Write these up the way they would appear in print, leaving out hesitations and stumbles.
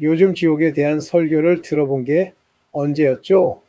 요즘 지옥에 대한 설교를 들어본 게 언제였죠?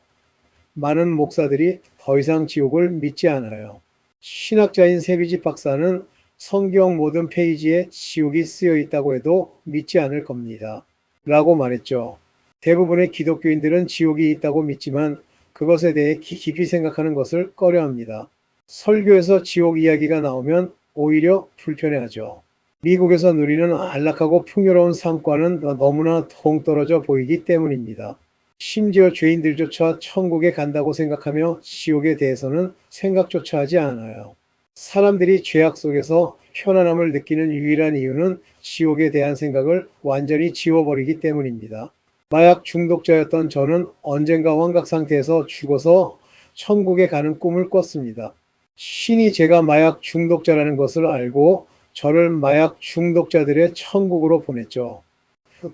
많은 목사들이 더 이상 지옥을 믿지 않아요. 신학자인 세비지 박사는 성경 모든 페이지에 지옥이 쓰여 있다고 해도 믿지 않을 겁니다. 라고 말했죠. 대부분의 기독교인들은 지옥이 있다고 믿지만 그것에 대해 깊이 생각하는 것을 꺼려합니다. 설교에서 지옥 이야기가 나오면 오히려 불편해하죠. 미국에서 누리는 안락하고 풍요로운 삶과는 너무나 동떨어져 보이기 때문입니다. 심지어 죄인들조차 천국에 간다고 생각하며 지옥에 대해서는 생각조차 하지 않아요. 사람들이 죄악 속에서 편안함을 느끼는 유일한 이유는 지옥에 대한 생각을 완전히 지워버리기 때문입니다. 마약 중독자였던 저는 언젠가 환각 상태에서 죽어서 천국에 가는 꿈을 꿨습니다. 신이 제가 마약 중독자라는 것을 알고 저를 마약 중독자들의 천국으로 보냈죠.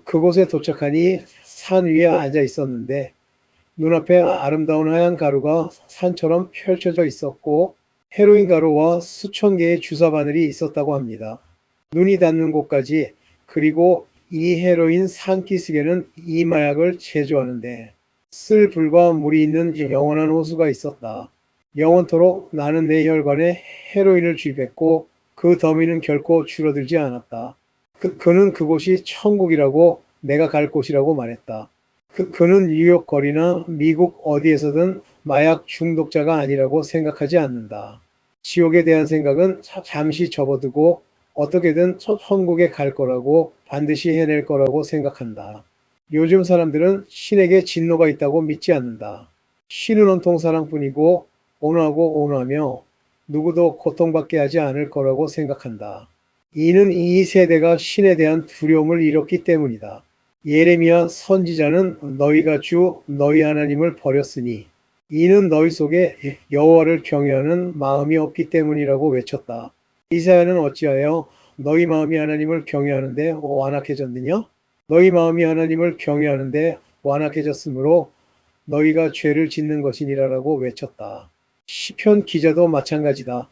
그곳에 도착하니 산 위에 앉아 있었는데 눈앞에 아름다운 하얀 가루가 산처럼 펼쳐져 있었고 헤로인 가루와 수천 개의 주사 바늘이 있었다고 합니다. 눈이 닿는 곳까지. 그리고 이 헤로인 산기슭에는 이 마약을 제조하는데 쓸 불과 물이 있는 영원한 호수가 있었다. 영원토록 나는 내 혈관에 헤로인을 주입했고 그 더미는 결코 줄어들지 않았다. 그는 그곳이 천국이라고 내가 갈 곳이라고 말했다. 그는 뉴욕 거리나 미국 어디에서든 마약 중독자가 아니라고 생각하지 않는다. 지옥에 대한 생각은 잠시 접어두고 어떻게든 천국에 갈 거라고 반드시 해낼 거라고 생각한다. 요즘 사람들은 신에게 진노가 있다고 믿지 않는다. 신은 온통 사랑뿐이고 온화하고 온화하며 누구도 고통받게 하지 않을 거라고 생각한다. 이는 이 세대가 신에 대한 두려움을 잃었기 때문이다. 예레미야 선지자는 너희가 주 너희 하나님을 버렸으니 이는 너희 속에 여호와를 경외하는 마음이 없기 때문이라고 외쳤다. 이사야는 어찌하여 너희 마음이 하나님을 경외하는데 완악해졌느냐? 너희 마음이 하나님을 경외하는데 완악해졌으므로 너희가 죄를 짓는 것이니라라고 외쳤다. 시편 기자도 마찬가지다.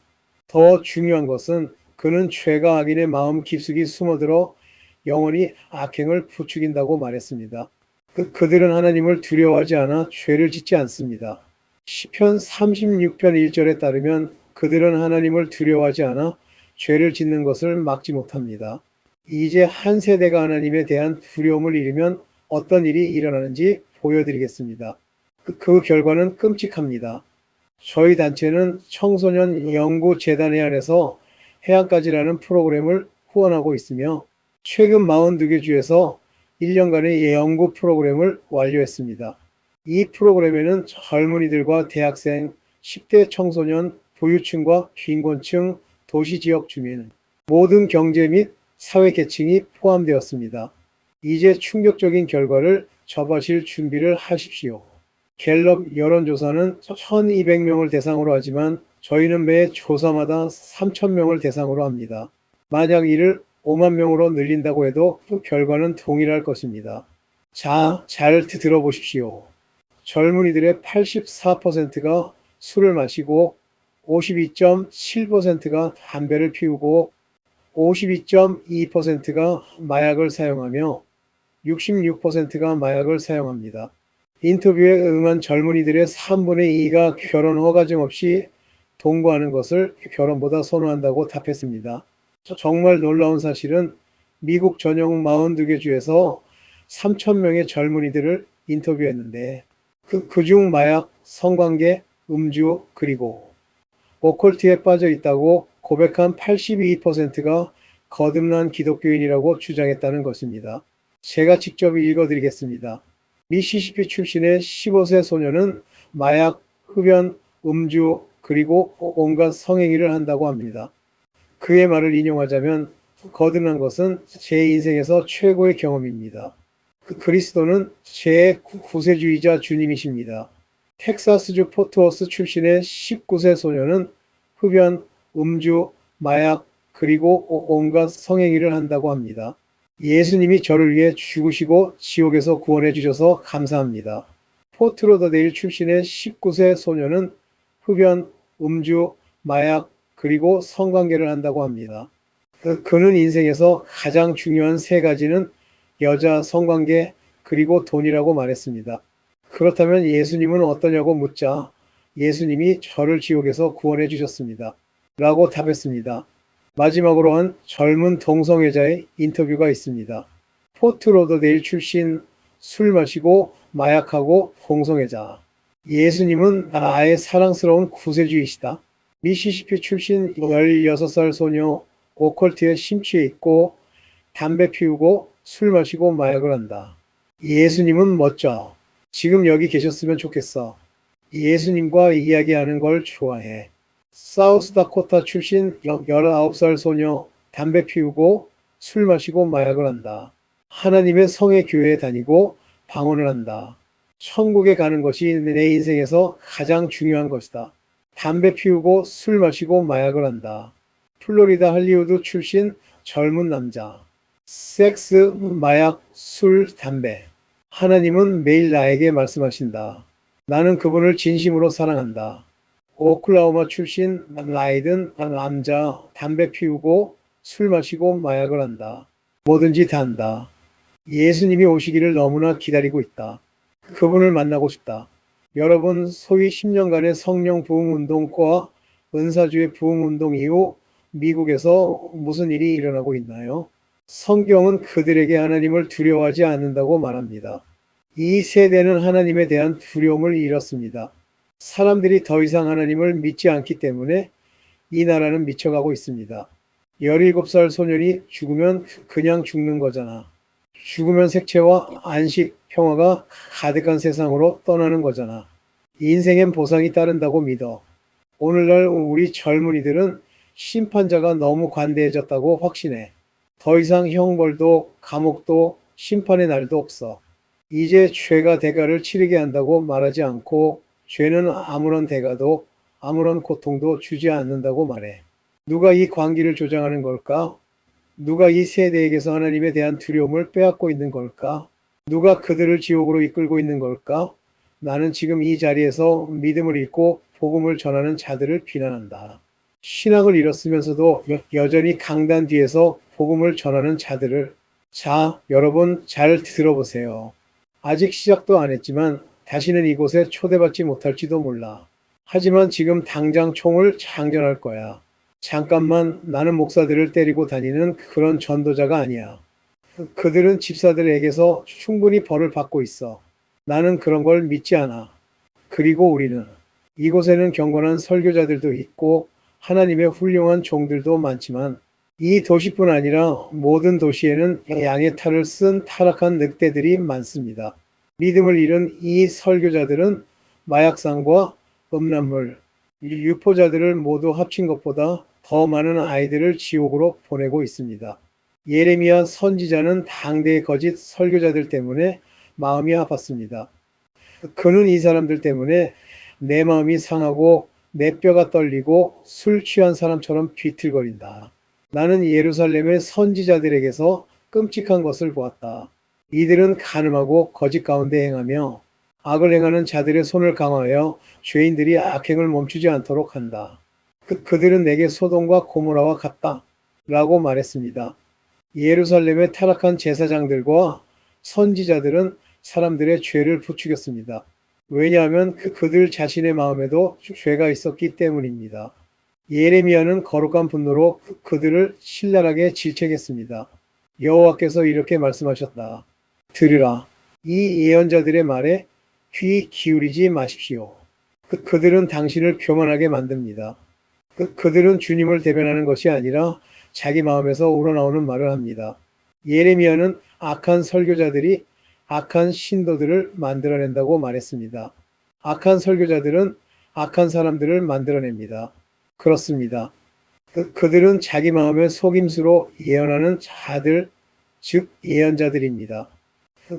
더 중요한 것은 그는 죄가 악인의 마음 깊숙이 숨어들어 영원히 악행을 부추긴다고 말했습니다. 그들은 하나님을 두려워하지 않아 죄를 짓지 않습니다. 시편 36편 1절에 따르면 그들은 하나님을 두려워하지 않아 죄를 짓는 것을 막지 못합니다. 이제 한 세대가 하나님에 대한 두려움을 잃으면 어떤 일이 일어나는지 보여드리겠습니다. 그 결과는 끔찍합니다. 저희 단체는 청소년 연구재단에 한해서 해안까지라는 프로그램을 후원하고 있으며 최근 42개 주에서 1년간의 연구 프로그램을 완료했습니다. 이 프로그램에는 젊은이들과 대학생, 10대 청소년, 부유층과 빈곤층, 도시지역 주민, 모든 경제 및 사회 계층이 포함되었습니다. 이제 충격적인 결과를 접하실 준비를 하십시오. 갤럽 여론조사는 1200명을 대상으로 하지만 저희는 매 조사마다 3000명을 대상으로 합니다. 만약 이를 5만 명으로 늘린다고 해도 결과는 동일할 것입니다. 자, 잘 들어보십시오. 젊은이들의 84%가 술을 마시고 52.7%가 담배를 피우고 52.2%가 마약을 사용하며 66%가 마약을 사용합니다. 인터뷰에 응한 젊은이들의 3분의 2가 결혼 허가증 없이 동거하는 것을 결혼보다 선호한다고 답했습니다. 정말 놀라운 사실은 미국 전역 42개 주에서 3,000명의 젊은이들을 인터뷰했는데 그중 마약, 성관계, 음주, 그리고 오컬트에 빠져 있다고 고백한 82%가 거듭난 기독교인이라고 주장했다는 것입니다. 제가 직접 읽어드리겠습니다. 미시시피 출신의 15세 소녀는 마약, 흡연, 음주, 그리고 온갖 성행위를 한다고 합니다. 그의 말을 인용하자면 거듭난 것은 제 인생에서 최고의 경험입니다. 그리스도는 제 구세주이자 주님이십니다. 텍사스주 포트워스 출신의 19세 소녀는 흡연, 음주, 마약, 그리고 온갖 성행위를 한다고 합니다. 예수님이 저를 위해 죽으시고 지옥에서 구원해 주셔서 감사합니다. 포트로더데일 출신의 19세 소녀는 흡연, 음주, 마약, 그리고 성관계를 한다고 합니다. 그는 인생에서 가장 중요한 세 가지는 여자, 성관계, 그리고 돈이라고 말했습니다. 그렇다면 예수님은 어떠냐고 묻자 예수님이 저를 지옥에서 구원해 주셨습니다. 라고 답했습니다. 마지막으로 한 젊은 동성애자의 인터뷰가 있습니다. 포트 로더데일 출신, 술 마시고 마약하고 동성애자. 예수님은 나의 사랑스러운 구세주이시다. 미시시피 출신 16살 소녀, 오컬트에 심취해 있고 담배 피우고 술 마시고 마약을 한다. 예수님은 멋져. 지금 여기 계셨으면 좋겠어. 예수님과 이야기하는 걸 좋아해. 사우스다코타 출신 19살 소녀, 담배 피우고 술 마시고 마약을 한다. 하나님의 성의 교회에 다니고 방언을 한다. 천국에 가는 것이 내 인생에서 가장 중요한 것이다. 담배 피우고 술 마시고 마약을 한다. 플로리다 할리우드 출신 젊은 남자. 섹스, 마약, 술, 담배. 하나님은 매일 나에게 말씀하신다. 나는 그분을 진심으로 사랑한다. 오클라호마 출신 나이든 남자, 담배 피우고 술 마시고 마약을 한다. 뭐든지 다 한다. 예수님이 오시기를 너무나 기다리고 있다. 그분을 만나고 싶다. 여러분, 소위 10년간의 성령 부흥운동과 은사주의 부흥운동 이후 미국에서 무슨 일이 일어나고 있나요? 성경은 그들에게 하나님을 두려워하지 않는다고 말합니다. 이 세대는 하나님에 대한 두려움을 잃었습니다. 사람들이 더 이상 하나님을 믿지 않기 때문에 이 나라는 미쳐가고 있습니다. 17살 소년이 죽으면 그냥 죽는 거잖아. 죽으면 색채와 안식, 평화가 가득한 세상으로 떠나는 거잖아. 인생엔 보상이 따른다고 믿어. 오늘날 우리 젊은이들은 심판자가 너무 관대해졌다고 확신해. 더 이상 형벌도 감옥도 심판의 날도 없어. 이제 죄가 대가를 치르게 한다고 말하지 않고 죄는 아무런 대가도 아무런 고통도 주지 않는다고 말해. 누가 이 광기를 조장하는 걸까? 누가 이 세대에게서 하나님에 대한 두려움을 빼앗고 있는 걸까? 누가 그들을 지옥으로 이끌고 있는 걸까? 나는 지금 이 자리에서 믿음을 잃고 복음을 전하는 자들을 비난한다. 신앙을 잃었으면서도 여전히 강단 뒤에서 복음을 전하는 자들을. 자, 여러분 잘 들어보세요. 아직 시작도 안 했지만 다시는 이곳에 초대받지 못할지도 몰라. 하지만 지금 당장 총을 장전할 거야. 잠깐만, 나는 목사들을 때리고 다니는 그런 전도자가 아니야. 그들은 집사들에게서 충분히 벌을 받고 있어. 나는 그런 걸 믿지 않아. 그리고 우리는 이곳에는 경건한 설교자들도 있고 하나님의 훌륭한 종들도 많지만 이 도시뿐 아니라 모든 도시에는 양의 탈을 쓴 타락한 늑대들이 많습니다. 믿음을 잃은 이 설교자들은 마약상과 음란물, 유포자들을 모두 합친 것보다 더 많은 아이들을 지옥으로 보내고 있습니다. 예레미야 선지자는 당대의 거짓 설교자들 때문에 마음이 아팠습니다. 그는 이 사람들 때문에 내 마음이 상하고 내 뼈가 떨리고 술 취한 사람처럼 비틀거린다. 나는 예루살렘의 선지자들에게서 끔찍한 것을 보았다. 이들은 간음하고 거짓 가운데 행하며 악을 행하는 자들의 손을 강화하여 죄인들이 악행을 멈추지 않도록 한다. 그들은 내게 소돔과 고모라와 같다. 라고 말했습니다. 예루살렘의 타락한 제사장들과 선지자들은 사람들의 죄를 부추겼습니다. 왜냐하면 그들 자신의 마음에도 죄가 있었기 때문입니다. 예레미야는 거룩한 분노로 그들을 신랄하게 질책했습니다. 여호와께서 이렇게 말씀하셨다. 들으라. 이 예언자들의 말에 귀 기울이지 마십시오. 그들은 당신을 교만하게 만듭니다. 그들은 주님을 대변하는 것이 아니라 자기 마음에서 우러나오는 말을 합니다. 예레미야는 악한 설교자들이 악한 신도들을 만들어낸다고 말했습니다. 악한 설교자들은 악한 사람들을 만들어냅니다. 그렇습니다. 그들은 자기 마음의 속임수로 예언하는 자들, 즉 예언자들입니다.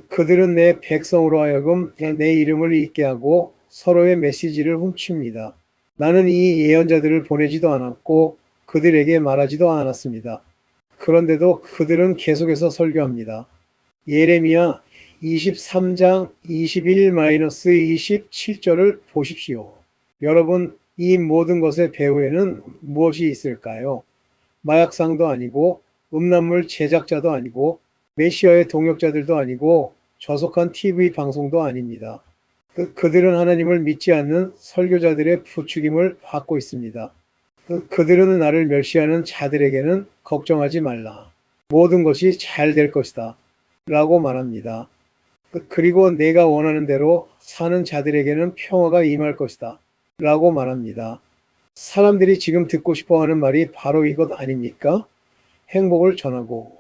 그들은 내 백성으로 하여금 내 이름을 잊게 하고 서로의 메시지를 훔칩니다. 나는 이 예언자들을 보내지도 않았고 그들에게 말하지도 않았습니다. 그런데도 그들은 계속해서 설교합니다. 예레미야 23장 21-27절을 보십시오. 여러분, 이 모든 것의 배후에는 무엇이 있을까요? 마약상도 아니고 음란물 제작자도 아니고 메시아의 동역자들도 아니고 저속한 TV 방송도 아닙니다. 그들은 하나님을 믿지 않는 설교자들의 부추김을 받고 있습니다. 그들은 나를 멸시하는 자들에게는 걱정하지 말라. 모든 것이 잘 될 것이다. 라고 말합니다. 그리고 내가 원하는 대로 사는 자들에게는 평화가 임할 것이다. 라고 말합니다. 사람들이 지금 듣고 싶어 하는 말이 바로 이것 아닙니까? 행복을 전하고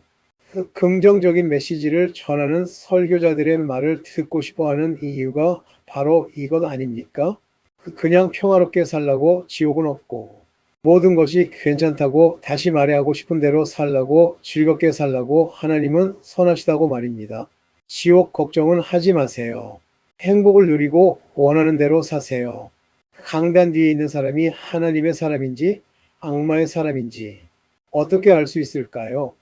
긍정적인 메시지를 전하는 설교자들의 말을 듣고 싶어 하는 이유가 바로 이것 아닙니까? 그냥 평화롭게 살라고 지옥은 없고 모든 것이 괜찮다고 다시 말해하고 싶은 대로 살라고 즐겁게 살라고 하나님은 선하시다고 말입니다. 지옥 걱정은 하지 마세요. 행복을 누리고 원하는 대로 사세요. 강단 뒤에 있는 사람이 하나님의 사람인지 악마의 사람인지 어떻게 알 수 있을까요?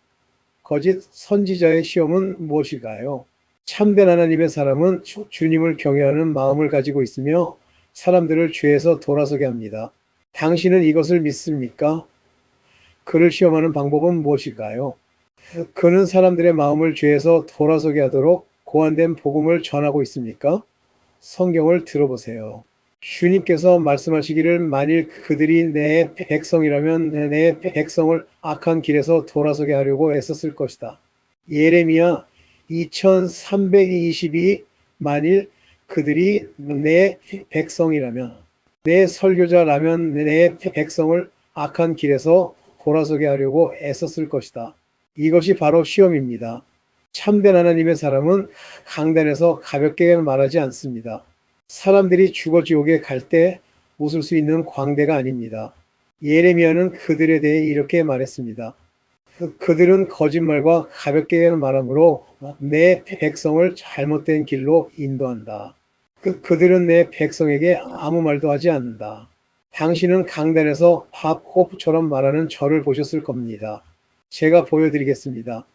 거짓 선지자의 시험은 무엇일까요? 참된 하나님의 사람은 주님을 경외하는 마음을 가지고 있으며 사람들을 죄에서 돌아서게 합니다. 당신은 이것을 믿습니까? 그를 시험하는 방법은 무엇일까요? 그는 사람들의 마음을 죄에서 돌아서게 하도록 고안된 복음을 전하고 있습니까? 성경을 들어보세요. 주님께서 말씀하시기를 만일 그들이 내 백성이라면 내 백성을 악한 길에서 돌아서게 하려고 애썼을 것이다. 예레미야 2322 만일 그들이 내 백성이라면 내 설교자라면 내 백성을 악한 길에서 돌아서게 하려고 애썼을 것이다. 이것이 바로 시험입니다. 참된 하나님의 사람은 강단에서 가볍게 말하지 않습니다. 사람들이 죽어 지옥에 갈 때 웃을 수 있는 광대가 아닙니다. 예레미야는 그들에 대해 이렇게 말했습니다. 그들은 거짓말과 가볍게 말하므로 내 백성을 잘못된 길로 인도한다. 그들은 내 백성에게 아무 말도 하지 않는다. 당신은 강단에서 팝호프처럼 말하는 저를 보셨을 겁니다. 제가 보여드리겠습니다.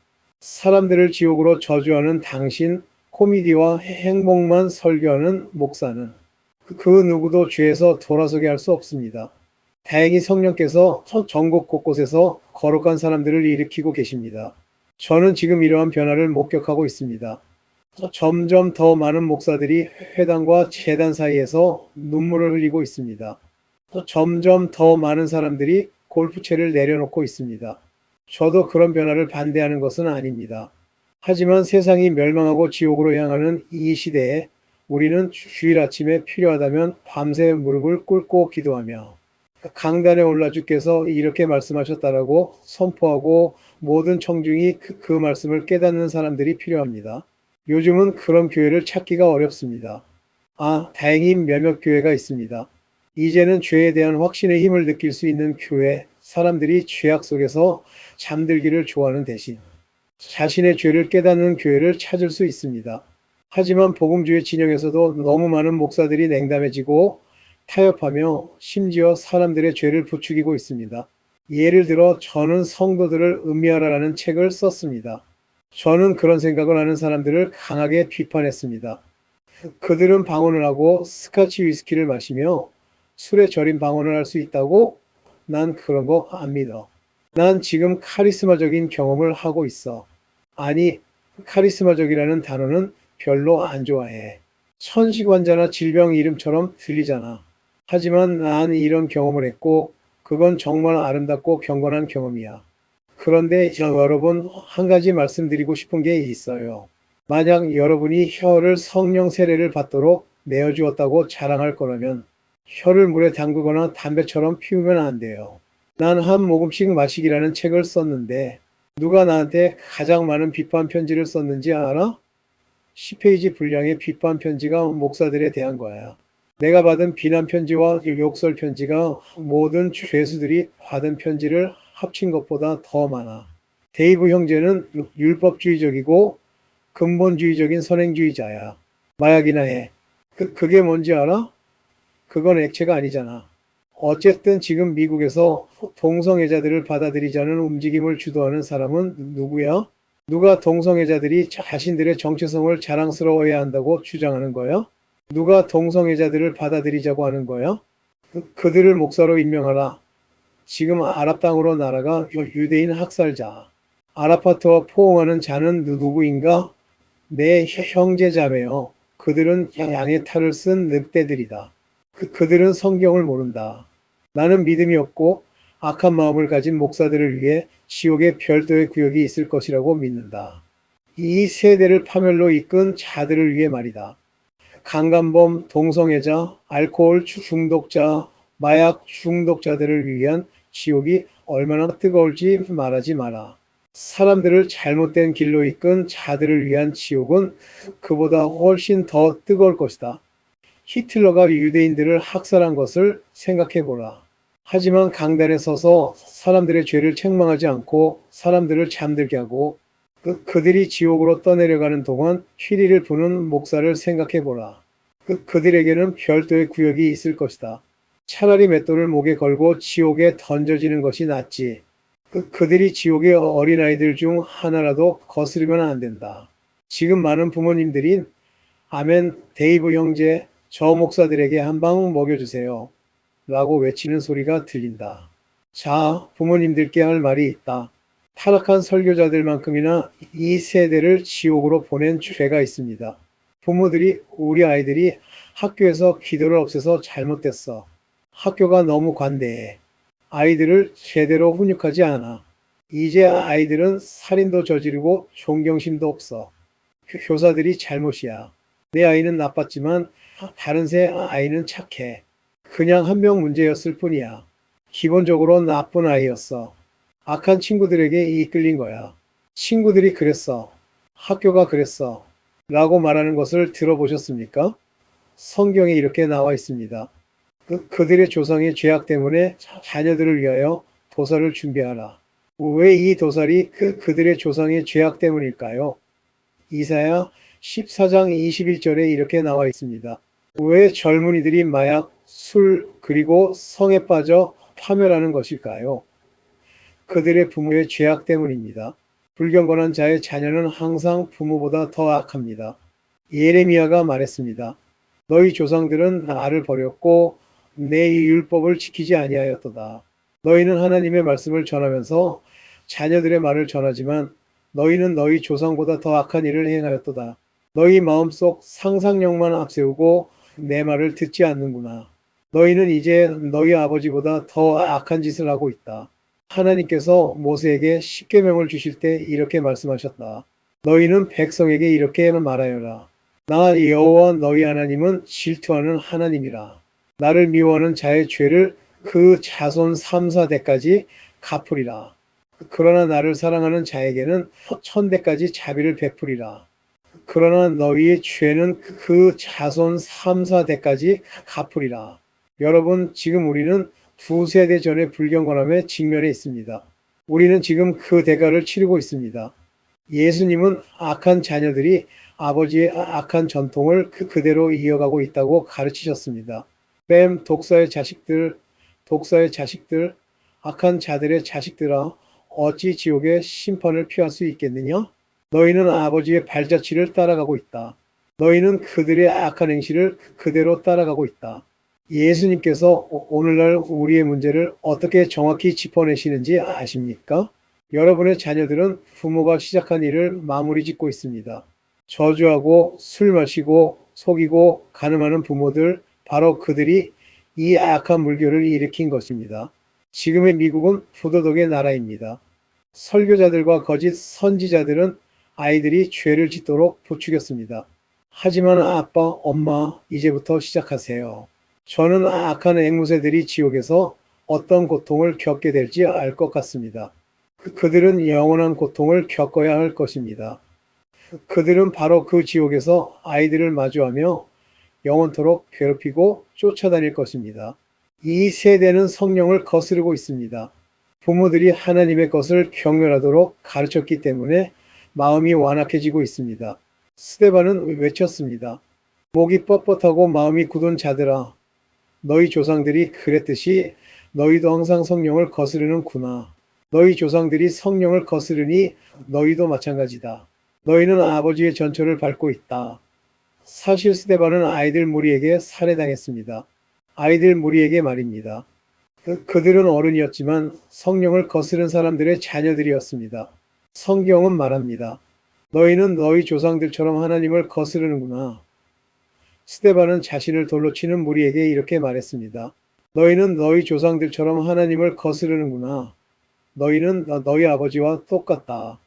사람들을 지옥으로 저주하는 당신, 코미디와 행복만 설교하는 목사는 그 누구도 죄에서 돌아서게 할 수 없습니다. 다행히 성령께서 전국 곳곳에서 거룩한 사람들을 일으키고 계십니다. 저는 지금 이러한 변화를 목격하고 있습니다. 점점 더 많은 목사들이 회당과 제단 사이에서 눈물을 흘리고 있습니다. 점점 더 많은 사람들이 골프채를 내려놓고 있습니다. 저도 그런 변화를 반대하는 것은 아닙니다. 하지만 세상이 멸망하고 지옥으로 향하는 이 시대에 우리는 주일 아침에 필요하다면 밤새 무릎을 꿇고 기도하며 강단에 올라 주께서 이렇게 말씀하셨다라고 선포하고 모든 청중이 그 말씀을 깨닫는 사람들이 필요합니다. 요즘은 그런 교회를 찾기가 어렵습니다. 다행히 몇몇 교회가 있습니다. 이제는 죄에 대한 확신의 힘을 느낄 수 있는 교회, 사람들이 죄악 속에서 잠들기를 좋아하는 대신 자신의 죄를 깨닫는 교회를 찾을 수 있습니다. 하지만 복음주의 진영에서도 너무 많은 목사들이 냉담해지고 타협하며 심지어 사람들의 죄를 부추기고 있습니다. 예를 들어 저는 성도들을 음미하라라는 책을 썼습니다. 저는 그런 생각을 하는 사람들을 강하게 비판했습니다. 그들은 방언을 하고 스카치 위스키를 마시며 술에 절인 방언을 할 수 있다고? 난 그런 거 안 믿어. 난 지금 카리스마적인 경험을 하고 있어. 아니, 카리스마적이라는 단어는 별로 안 좋아해. 천식환자나 질병 이름처럼 들리잖아. 하지만 난 이런 경험을 했고 그건 정말 아름답고 경건한 경험이야. 그런데 여러분, 한 가지 말씀드리고 싶은 게 있어요. 만약 여러분이 혀를 성령 세례를 받도록 내어주었다고 자랑할 거라면 혀를 물에 담그거나 담배처럼 피우면 안 돼요. 난 한 모금씩 마시기라는 책을 썼는데 누가 나한테 가장 많은 비판 편지를 썼는지 알아? 10페이지 분량의 비판 편지가 목사들에 대한 거야. 내가 받은 비난 편지와 욕설 편지가 모든 죄수들이 받은 편지를 합친 것보다 더 많아. 데이브 형제는 율법주의적이고 근본주의적인 선행주의자야. 마약이나 해. 그게 뭔지 알아? 그건 액체가 아니잖아. 어쨌든 지금 미국에서 동성애자들을 받아들이자는 움직임을 주도하는 사람은 누구야? 누가 동성애자들이 자신들의 정체성을 자랑스러워해야 한다고 주장하는 거야? 누가 동성애자들을 받아들이자고 하는 거야? 그들을 목사로 임명하라. 지금 아랍 땅으로 날아가 유대인 학살자. 아라파트와 포옹하는 자는 누구인가? 내 형제자매여. 그들은 양의 탈을 쓴 늑대들이다. 그들은 성경을 모른다. 나는 믿음이 없고 악한 마음을 가진 목사들을 위해 지옥의 별도의 구역이 있을 것이라고 믿는다. 이 세대를 파멸로 이끈 자들을 위해 말이다. 강간범, 동성애자, 알코올 중독자, 마약 중독자들을 위한 지옥이 얼마나 뜨거울지 말하지 마라. 사람들을 잘못된 길로 이끈 자들을 위한 지옥은 그보다 훨씬 더 뜨거울 것이다. 히틀러가 유대인들을 학살한 것을 생각해 보라. 하지만 강단에 서서 사람들의 죄를 책망하지 않고 사람들을 잠들게 하고 그들이 지옥으로 떠내려가는 동안 휘리를 부는 목사를 생각해 보라. 그들에게는 별도의 구역이 있을 것이다. 차라리 맷돌을 목에 걸고 지옥에 던져지는 것이 낫지. 그들이 지옥의 어린아이들 중 하나라도 거스르면 안 된다. 지금 많은 부모님들이 아멘, 데이브 형제, 저 목사들에게 한 방 먹여주세요. 라고 외치는 소리가 들린다. 자, 부모님들께 할 말이 있다. 타락한 설교자들만큼이나 이 세대를 지옥으로 보낸 죄가 있습니다. 부모들이 우리 아이들이 학교에서 기도를 없애서 잘못됐어. 학교가 너무 관대해. 아이들을 제대로 훈육하지 않아. 이제 아이들은 살인도 저지르고 존경심도 없어. 교사들이 잘못이야. 내 아이는 나빴지만 다른 새 아이는 착해. 그냥 한 명 문제였을 뿐이야. 기본적으로 나쁜 아이였어. 악한 친구들에게 이끌린 거야. 친구들이 그랬어. 학교가 그랬어. 라고 말하는 것을 들어보셨습니까? 성경에 이렇게 나와 있습니다. 그들의 조상의 죄악 때문에 자녀들을 위하여 도살을 준비하라. 왜 이 도살이 그들의 조상의 죄악 때문일까요? 이사야 14장 21절에 이렇게 나와 있습니다. 왜 젊은이들이 마약, 술, 그리고 성에 빠져 파멸하는 것일까요? 그들의 부모의 죄악 때문입니다. 불경건한 자의 자녀는 항상 부모보다 더 악합니다. 예레미야가 말했습니다. 너희 조상들은 나를 버렸고 내 율법을 지키지 아니하였도다. 너희는 하나님의 말씀을 전하면서 자녀들의 말을 전하지만 너희는 너희 조상보다 더 악한 일을 행하였도다. 너희 마음속 상상력만 앞세우고 내 말을 듣지 않는구나. 너희는 이제 너희 아버지보다 더 악한 짓을 하고 있다. 하나님께서 모세에게 십계명을 주실 때 이렇게 말씀하셨다. 너희는 백성에게 이렇게 말하여라. 나 여호와 너희 하나님은 질투하는 하나님이라. 나를 미워하는 자의 죄를 그 자손 3, 4대까지 갚으리라. 그러나 나를 사랑하는 자에게는 1000대까지 자비를 베풀이라. 그러나 너희의 죄는 그 자손 3, 4대까지 갚으리라. 여러분, 지금 우리는 2세대 전의 불경건함에 직면해 있습니다. 우리는 지금 그 대가를 치르고 있습니다. 예수님은 악한 자녀들이 아버지의 악한 전통을 그대로 이어가고 있다고 가르치셨습니다. 뱀, 독사의 자식들, 악한 자들의 자식들아, 어찌 지옥의 심판을 피할 수 있겠느냐? 너희는 아버지의 발자취를 따라가고 있다. 너희는 그들의 악한 행실을 그대로 따라가고 있다. 예수님께서 오늘날 우리의 문제를 어떻게 정확히 짚어내시는지 아십니까? 여러분의 자녀들은 부모가 시작한 일을 마무리 짓고 있습니다. 저주하고 술 마시고 속이고 간음하는 부모들, 바로 그들이 이 악한 물결을 일으킨 것입니다. 지금의 미국은 부도덕의 나라입니다. 설교자들과 거짓 선지자들은 아이들이 죄를 짓도록 부추겼습니다. 하지만 아빠, 엄마, 이제부터 시작하세요. 저는 악한 앵무새들이 지옥에서 어떤 고통을 겪게 될지 알 것 같습니다. 그들은 영원한 고통을 겪어야 할 것입니다. 그들은 바로 그 지옥에서 아이들을 마주하며 영원토록 괴롭히고 쫓아다닐 것입니다. 이 세대는 성령을 거스르고 있습니다. 부모들이 하나님의 것을 경멸하도록 가르쳤기 때문에 마음이 완악해지고 있습니다. 스데반은 외쳤습니다. 목이 뻣뻣하고 마음이 굳은 자들아, 너희 조상들이 그랬듯이 너희도 항상 성령을 거스르는구나. 너희 조상들이 성령을 거스르니 너희도 마찬가지다. 너희는 아버지의 전철을 밟고 있다. 사실 스데반은 아이들 무리에게 살해당했습니다. 아이들 무리에게 말입니다. 그들은 어른이었지만 성령을 거스른 사람들의 자녀들이었습니다. 성경은 말합니다. 너희는 너희 조상들처럼 하나님을 거스르는구나. 스데반은 자신을 돌로 치는 무리에게 이렇게 말했습니다. 너희는 너희 조상들처럼 하나님을 거스르는구나. 너희는 너희 아버지와 똑같다.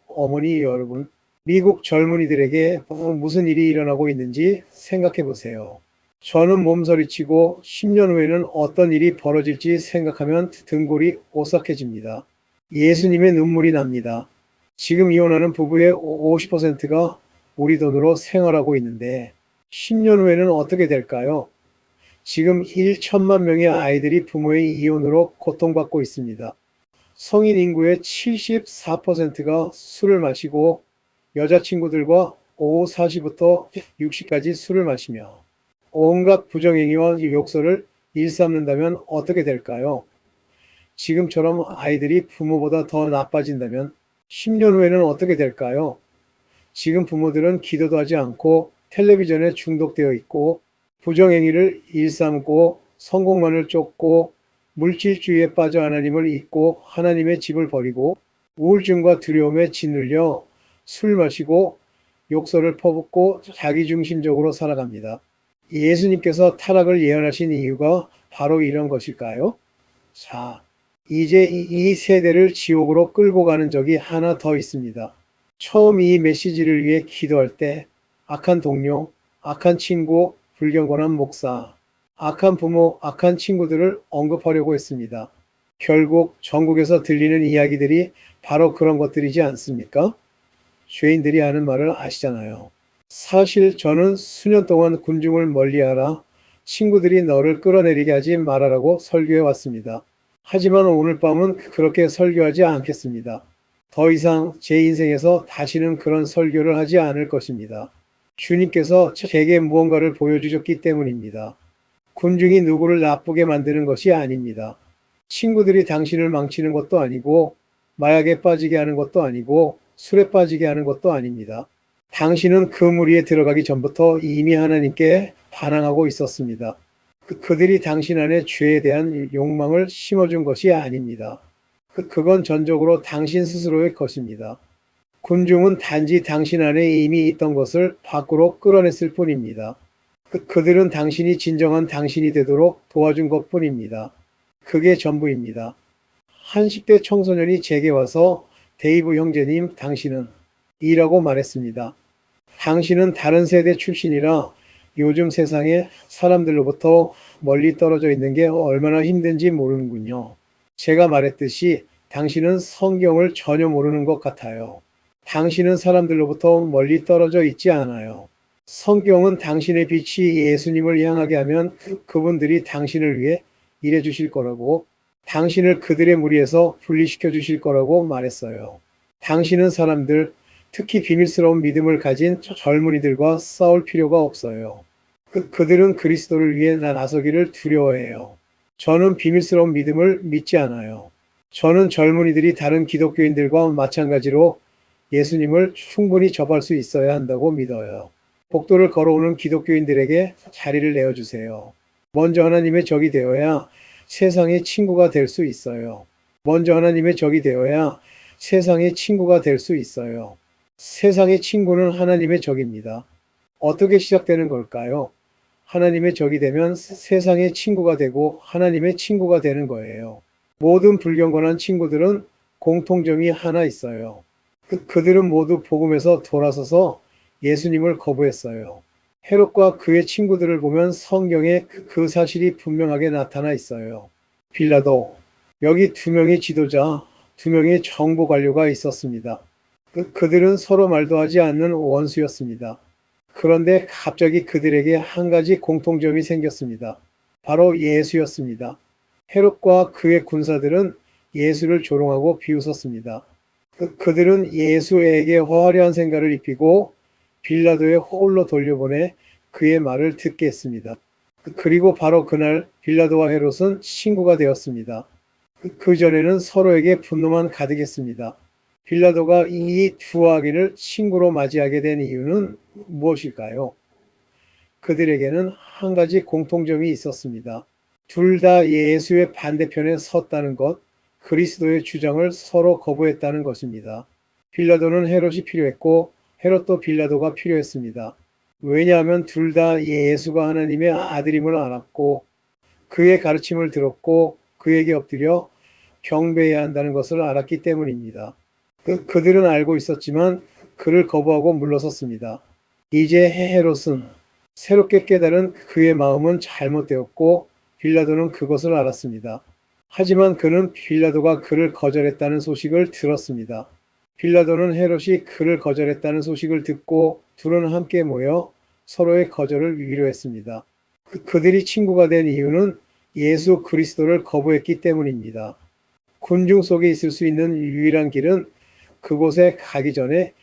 어머니 여러분, 미국 젊은이들에게 무슨 일이 일어나고 있는지 생각해 보세요. 저는 몸서리치고 10년 후에는 어떤 일이 벌어질지 생각하면 등골이 오싹해집니다. 예수님의 눈물이 납니다. 지금 이혼하는 부부의 50%가 우리 돈으로 생활하고 있는데 10년 후에는 어떻게 될까요? 지금 1천만 명의 아이들이 부모의 이혼으로 고통받고 있습니다. 성인 인구의 74%가 술을 마시고 여자친구들과 오후 4시부터 6시까지 술을 마시며 온갖 부정행위와 욕설을 일삼는다면 어떻게 될까요? 지금처럼 아이들이 부모보다 더 나빠진다면 10년 후에는 어떻게 될까요? 지금 부모들은 기도도 하지 않고 텔레비전에 중독되어 있고 부정행위를 일삼고 성공만을 쫓고 물질주의에 빠져 하나님을 잊고 하나님의 집을 버리고 우울증과 두려움에 짓눌려 술 마시고 욕설을 퍼붓고 자기중심적으로 살아갑니다. 예수님께서 타락을 예언하신 이유가 바로 이런 것일까요? 자, 이제 이 세대를 지옥으로 끌고 가는 적이 하나 더 있습니다. 처음 이 메시지를 위해 기도할 때 악한 동료, 악한 친구, 불경건한 목사, 악한 부모, 악한 친구들을 언급하려고 했습니다. 결국 전국에서 들리는 이야기들이 바로 그런 것들이지 않습니까? 죄인들이 하는 말을 아시잖아요. 사실 저는 수년 동안 군중을 멀리하라, 친구들이 너를 끌어내리게 하지 말아라고 설교해 왔습니다. 하지만 오늘 밤은 그렇게 설교하지 않겠습니다. 더 이상 제 인생에서 다시는 그런 설교를 하지 않을 것입니다. 주님께서 제게 무언가를 보여주셨기 때문입니다. 군중이 누구를 나쁘게 만드는 것이 아닙니다. 친구들이 당신을 망치는 것도 아니고 마약에 빠지게 하는 것도 아니고 술에 빠지게 하는 것도 아닙니다. 당신은 그 무리에 들어가기 전부터 이미 하나님께 반항하고 있었습니다. 그들이 당신 안에 죄에 대한 욕망을 심어준 것이 아닙니다. 그건 전적으로 당신 스스로의 것입니다. 군중은 단지 당신 안에 이미 있던 것을 밖으로 끌어냈을 뿐입니다. 그들은 당신이 진정한 당신이 되도록 도와준 것 뿐입니다. 그게 전부입니다. 한 10대 청소년이 제게 와서 데이브 형제님, 당신은 이라고 말했습니다. 당신은 다른 세대 출신이라 요즘 세상에 사람들로부터 멀리 떨어져 있는 게 얼마나 힘든지 모르는군요. 제가 말했듯이 당신은 성경을 전혀 모르는 것 같아요. 당신은 사람들로부터 멀리 떨어져 있지 않아요. 성경은 당신의 빛이 예수님을 향하게 하면 그분들이 당신을 위해 일해 주실 거라고, 당신을 그들의 무리에서 분리시켜 주실 거라고 말했어요. 당신은 사람들, 특히 비밀스러운 믿음을 가진 젊은이들과 싸울 필요가 없어요. 그들은 그리스도를 위해 나서기를 두려워해요. 저는 비밀스러운 믿음을 믿지 않아요. 저는 젊은이들이 다른 기독교인들과 마찬가지로 예수님을 충분히 접할 수 있어야 한다고 믿어요. 복도를 걸어오는 기독교인들에게 자리를 내어주세요. 먼저 하나님의 적이 되어야 세상의 친구가 될 수 있어요. 먼저 하나님의 적이 되어야 세상의 친구가 될 수 있어요. 세상의 친구는 하나님의 적입니다. 어떻게 시작되는 걸까요? 하나님의 적이 되면 세상의 친구가 되고 하나님의 친구가 되는 거예요. 모든 불경건한 친구들은 공통점이 하나 있어요. 그들은 모두 복음에서 돌아서서 예수님을 거부했어요. 헤롯과 그의 친구들을 보면 성경에 그 사실이 분명하게 나타나 있어요. 빌라도, 여기 두 명의 지도자, 두 명의 정부 관료가 있었습니다. 그들은 서로 말도 하지 않는 원수였습니다. 그런데 갑자기 그들에게 한 가지 공통점이 생겼습니다. 바로 예수였습니다. 헤롯과 그의 군사들은 예수를 조롱하고 비웃었습니다. 그들은 예수에게 화려한 생가를 입히고 빌라도의 홀로 돌려보내 그의 말을 듣게 했습니다. 그리고 바로 그날 빌라도와 헤롯은 친구가 되었습니다. 그 전에는 서로에게 분노만 가득했습니다. 빌라도가 이 두 아기를 친구로 맞이하게 된 이유는 무엇일까요? 그들에게는 한 가지 공통점이 있었습니다. 둘 다 예수의 반대편에 섰다는 것, 그리스도의 주장을 서로 거부했다는 것입니다. 빌라도는 헤롯이 필요했고 헤롯도 빌라도가 필요했습니다. 왜냐하면 둘 다 예수가 하나님의 아들임을 알았고 그의 가르침을 들었고 그에게 엎드려 경배해야 한다는 것을 알았기 때문입니다. 그들은 알고 있었지만 그를 거부하고 물러섰습니다. 이제 헤롯은 새롭게 깨달은 그의 마음은 잘못되었고 빌라도는 그것을 알았습니다. 하지만 그는 빌라도가 그를 거절했다는 소식을 들었습니다. 빌라도는 헤롯이 그를 거절했다는 소식을 듣고 둘은 함께 모여 서로의 거절을 위로했습니다. 그들이 친구가 된 이유는 예수 그리스도를 거부했기 때문입니다. 군중 속에 있을 수 있는 유일한 길은 그곳에 가기 전에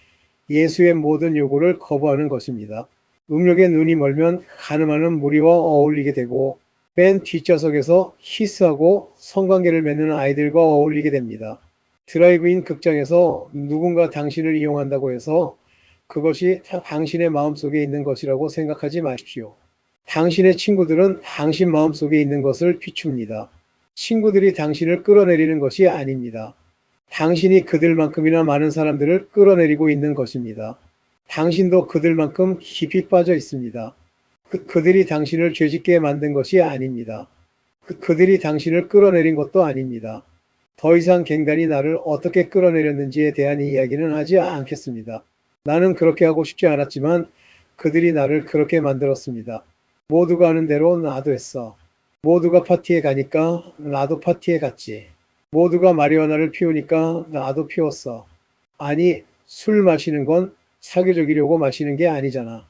예수의 모든 요구를 거부하는 것입니다. 음욕에 눈이 멀면 가늠하는 무리와 어울리게 되고 맨 뒷좌석에서 키스하고 성관계를 맺는 아이들과 어울리게 됩니다. 드라이브인 극장에서 누군가 당신을 이용한다고 해서 그것이 당신의 마음속에 있는 것이라고 생각하지 마십시오. 당신의 친구들은 당신 마음속에 있는 것을 비춥니다. 친구들이 당신을 끌어내리는 것이 아닙니다. 당신이 그들만큼이나 많은 사람들을 끌어내리고 있는 것입니다. 당신도 그들만큼 깊이 빠져 있습니다. 그들이 당신을 죄짓게 만든 것이 아닙니다. 그들이 당신을 끌어내린 것도 아닙니다. 더 이상 갱단이 나를 어떻게 끌어내렸는지에 대한 이야기는 하지 않겠습니다. 나는 그렇게 하고 싶지 않았지만 그들이 나를 그렇게 만들었습니다. 모두가 하는 대로 나도 했어. 모두가 파티에 가니까 나도 파티에 갔지. 모두가 마리화나를 피우니까 나도 피웠어. 아니, 술 마시는 건 사교적이려고 마시는 게 아니잖아.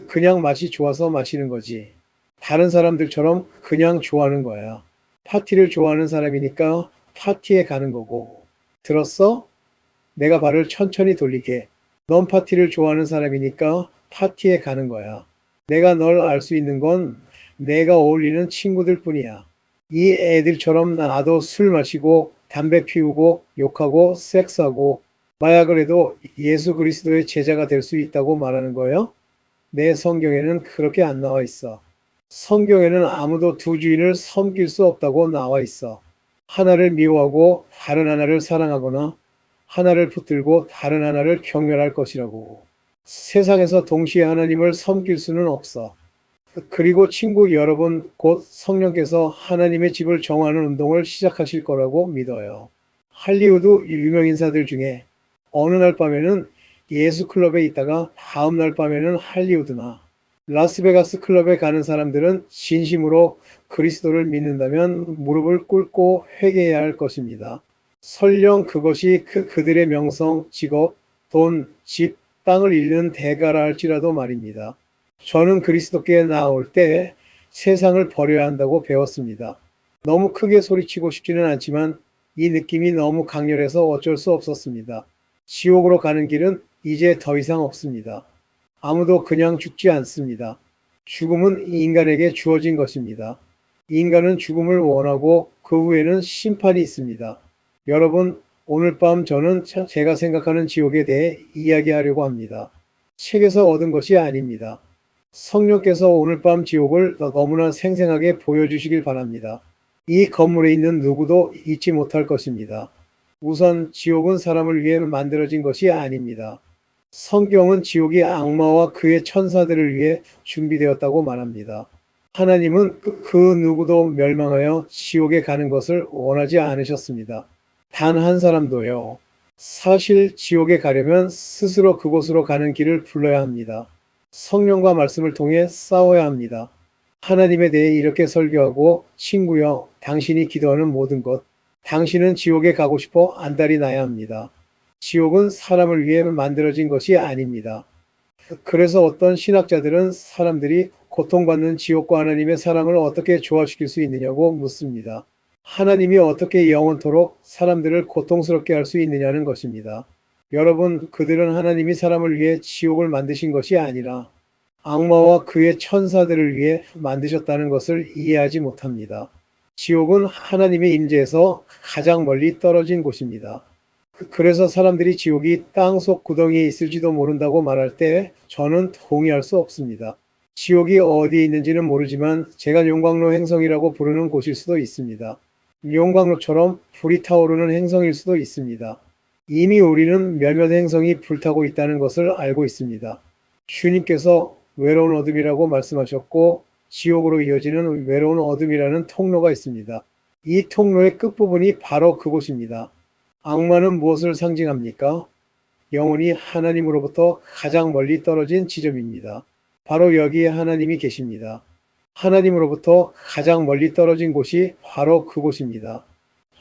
그냥 맛이 좋아서 마시는 거지. 다른 사람들처럼 그냥 좋아하는 거야. 파티를 좋아하는 사람이니까 파티에 가는 거고. 들었어? 내가 발을 천천히 돌리게. 넌 파티를 좋아하는 사람이니까 파티에 가는 거야. 내가 널 알 수 있는 건 내가 어울리는 친구들 뿐이야. 이 애들처럼 나도 술 마시고 담배 피우고 욕하고 섹스하고 마약을 해도 예수 그리스도의 제자가 될 수 있다고 말하는 거예요? 내 성경에는 그렇게 안 나와 있어. 성경에는 아무도 두 주인을 섬길 수 없다고 나와 있어. 하나를 미워하고 다른 하나를 사랑하거나 하나를 붙들고 다른 하나를 경멸할 것이라고. 세상에서 동시에 하나님을 섬길 수는 없어. 그리고 친구 여러분, 곧 성령께서 하나님의 집을 정하는 운동을 시작하실 거라고 믿어요. 할리우드 유명인사들 중에 어느 날 밤에는 예수 클럽에 있다가 다음 날 밤에는 할리우드나 라스베가스 클럽에 가는 사람들은 진심으로 그리스도를 믿는다면 무릎을 꿇고 회개해야 할 것입니다. 설령 그것이 그들의 명성, 직업, 돈, 집, 땅을 잃는 대가라 할지라도 말입니다. 저는 그리스도께 나올 때 세상을 버려야 한다고 배웠습니다. 너무 크게 소리치고 싶지는 않지만 이 느낌이 너무 강렬해서 어쩔 수 없었습니다. 지옥으로 가는 길은 이제 더 이상 없습니다. 아무도 그냥 죽지 않습니다. 죽음은 인간에게 주어진 것입니다. 인간은 죽음을 원하고 그 후에는 심판이 있습니다. 여러분, 오늘 밤 저는 제가 생각하는 지옥에 대해 이야기하려고 합니다. 책에서 얻은 것이 아닙니다. 성령께서 오늘 밤 지옥을 너무나 생생하게 보여주시길 바랍니다. 이 건물에 있는 누구도 잊지 못할 것입니다. 우선 지옥은 사람을 위해 만들어진 것이 아닙니다. 성경은 지옥이 악마와 그의 천사들을 위해 준비되었다고 말합니다. 하나님은 그 누구도 멸망하여 지옥에 가는 것을 원하지 않으셨습니다. 단 한 사람도요. 사실 지옥에 가려면 스스로 그곳으로 가는 길을 불러야 합니다. 성령과 말씀을 통해 싸워야 합니다. 하나님에 대해 이렇게 설교하고 친구여, 당신이 기도하는 모든 것, 당신은 지옥에 가고 싶어 안달이 나야 합니다. 지옥은 사람을 위해 만들어진 것이 아닙니다. 그래서 어떤 신학자들은 사람들이 고통받는 지옥과 하나님의 사랑을 어떻게 조화시킬 수 있느냐고 묻습니다. 하나님이 어떻게 영원토록 사람들을 고통스럽게 할 수 있느냐는 것입니다. 여러분, 그들은 하나님이 사람을 위해 지옥을 만드신 것이 아니라 악마와 그의 천사들을 위해 만드셨다는 것을 이해하지 못합니다. 지옥은 하나님의 임재에서 가장 멀리 떨어진 곳입니다. 그래서 사람들이 지옥이 땅속 구덩이에 있을지도 모른다고 말할 때 저는 동의할 수 없습니다. 지옥이 어디에 있는지는 모르지만 제가 용광로 행성이라고 부르는 곳일 수도 있습니다. 용광로처럼 불이 타오르는 행성일 수도 있습니다. 이미 우리는 몇몇 행성이 불타고 있다는 것을 알고 있습니다. 주님께서 외로운 어둠이라고 말씀하셨고 지옥으로 이어지는 외로운 어둠이라는 통로가 있습니다. 이 통로의 끝부분이 바로 그곳입니다. 악마는 무엇을 상징합니까? 영혼이 하나님으로부터 가장 멀리 떨어진 지점입니다. 바로 여기에 하나님이 계십니다. 하나님으로부터 가장 멀리 떨어진 곳이 바로 그곳입니다.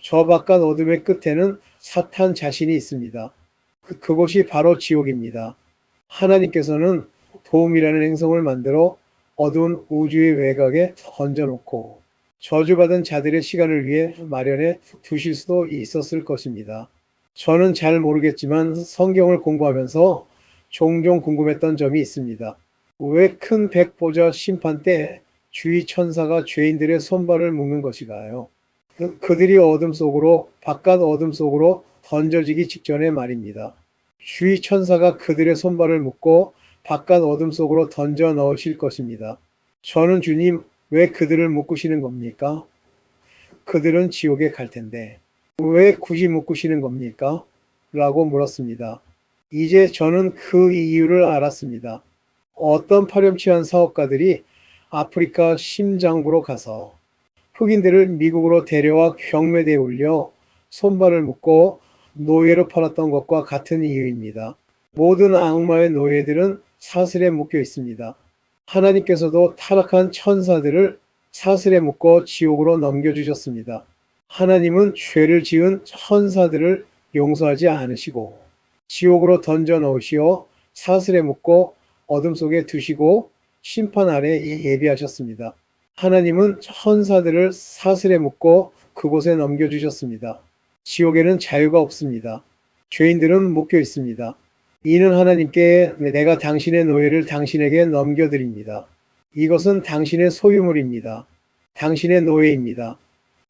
저 바깥 어둠의 끝에는 사탄 자신이 있습니다. 그곳이 바로 지옥입니다. 하나님께서는 도움이라는 행성을 만들어 어두운 우주의 외곽에 던져놓고 저주받은 자들의 시간을 위해 마련해 두실 수도 있었을 것입니다. 저는 잘 모르겠지만 성경을 공부하면서 종종 궁금했던 점이 있습니다. 왜 큰 백보자 심판 때 주의 천사가 죄인들의 손발을 묶는 것인가요? 그들이 어둠 속으로, 바깥 어둠 속으로 던져지기 직전에 말입니다. 주의 천사가 그들의 손발을 묶고 바깥 어둠 속으로 던져 넣으실 것입니다. 저는 주님, 왜 그들을 묶으시는 겁니까? 그들은 지옥에 갈 텐데 왜 굳이 묶으시는 겁니까? 라고 물었습니다. 이제 저는 그 이유를 알았습니다. 어떤 파렴치한 사업가들이 아프리카 심장부로 가서 흑인들을 미국으로 데려와 경매대에 올려 손발을 묶고 노예로 팔았던 것과 같은 이유입니다. 모든 악마의 노예들은 사슬에 묶여 있습니다. 하나님께서도 타락한 천사들을 사슬에 묶어 지옥으로 넘겨주셨습니다. 하나님은 죄를 지은 천사들을 용서하지 않으시고 지옥으로 던져 넣으시어 사슬에 묶고 어둠 속에 두시고 심판 아래 예비하셨습니다. 하나님은 천사들을 사슬에 묶고 그곳에 넘겨주셨습니다. 지옥에는 자유가 없습니다. 죄인들은 묶여 있습니다. 이는 하나님께 내가 당신의 노예를 당신에게 넘겨드립니다. 이것은 당신의 소유물입니다. 당신의 노예입니다.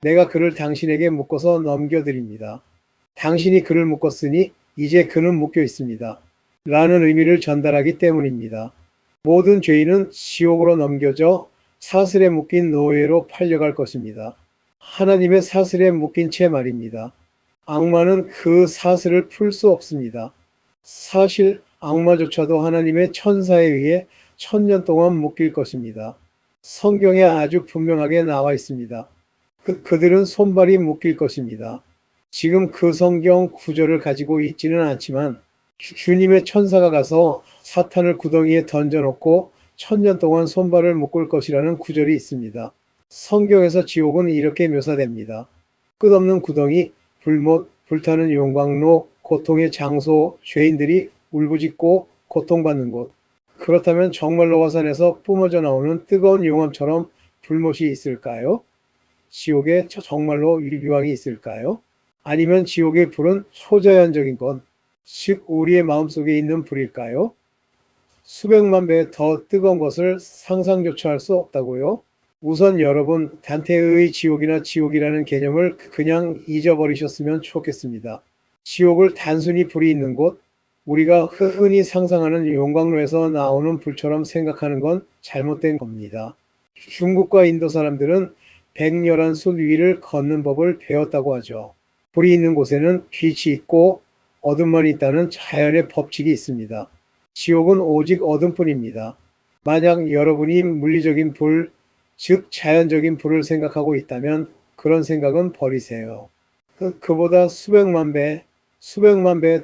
내가 그를 당신에게 묶어서 넘겨드립니다. 당신이 그를 묶었으니 이제 그는 묶여 있습니다. 라는 의미를 전달하기 때문입니다. 모든 죄인은 지옥으로 넘겨져 사슬에 묶인 노예로 팔려갈 것입니다. 하나님의 사슬에 묶인 채 말입니다. 악마는 그 사슬을 풀 수 없습니다. 사실 악마조차도 하나님의 천사에 의해 1000년 동안 묶일 것입니다. 성경에 아주 분명하게 나와 있습니다. 그들은 손발이 묶일 것입니다. 지금 그 성경 구절을 가지고 있지는 않지만 주님의 천사가 가서 사탄을 구덩이에 던져놓고 1000년 동안 손발을 묶을 것이라는 구절이 있습니다. 성경에서 지옥은 이렇게 묘사됩니다. 끝없는 구덩이, 불못, 불타는 용광로, 고통의 장소, 죄인들이 울부짖고 고통받는 곳. 그렇다면 정말로 화산에서 뿜어져 나오는 뜨거운 용암처럼 불못이 있을까요? 지옥에 정말로 유황이 있을까요? 아니면 지옥의 불은 초자연적인 것, 즉 우리의 마음속에 있는 불일까요? 수백만 배 더 뜨거운 것을 상상조차 할 수 없다고요? 우선 여러분, 단테의 지옥이나 지옥이라는 개념을 그냥 잊어버리셨으면 좋겠습니다. 지옥을 단순히 불이 있는 곳, 우리가 흔히 상상하는 용광로에서 나오는 불처럼 생각하는 건 잘못된 겁니다. 중국과 인도 사람들은 백열한 숲 위를 걷는 법을 배웠다고 하죠. 불이 있는 곳에는 빛이 있고 어둠만 있다는 자연의 법칙이 있습니다. 지옥은 오직 어둠뿐입니다. 만약 여러분이 물리적인 불, 즉 자연적인 불을 생각하고 있다면 그런 생각은 버리세요. 그보다 수백만 배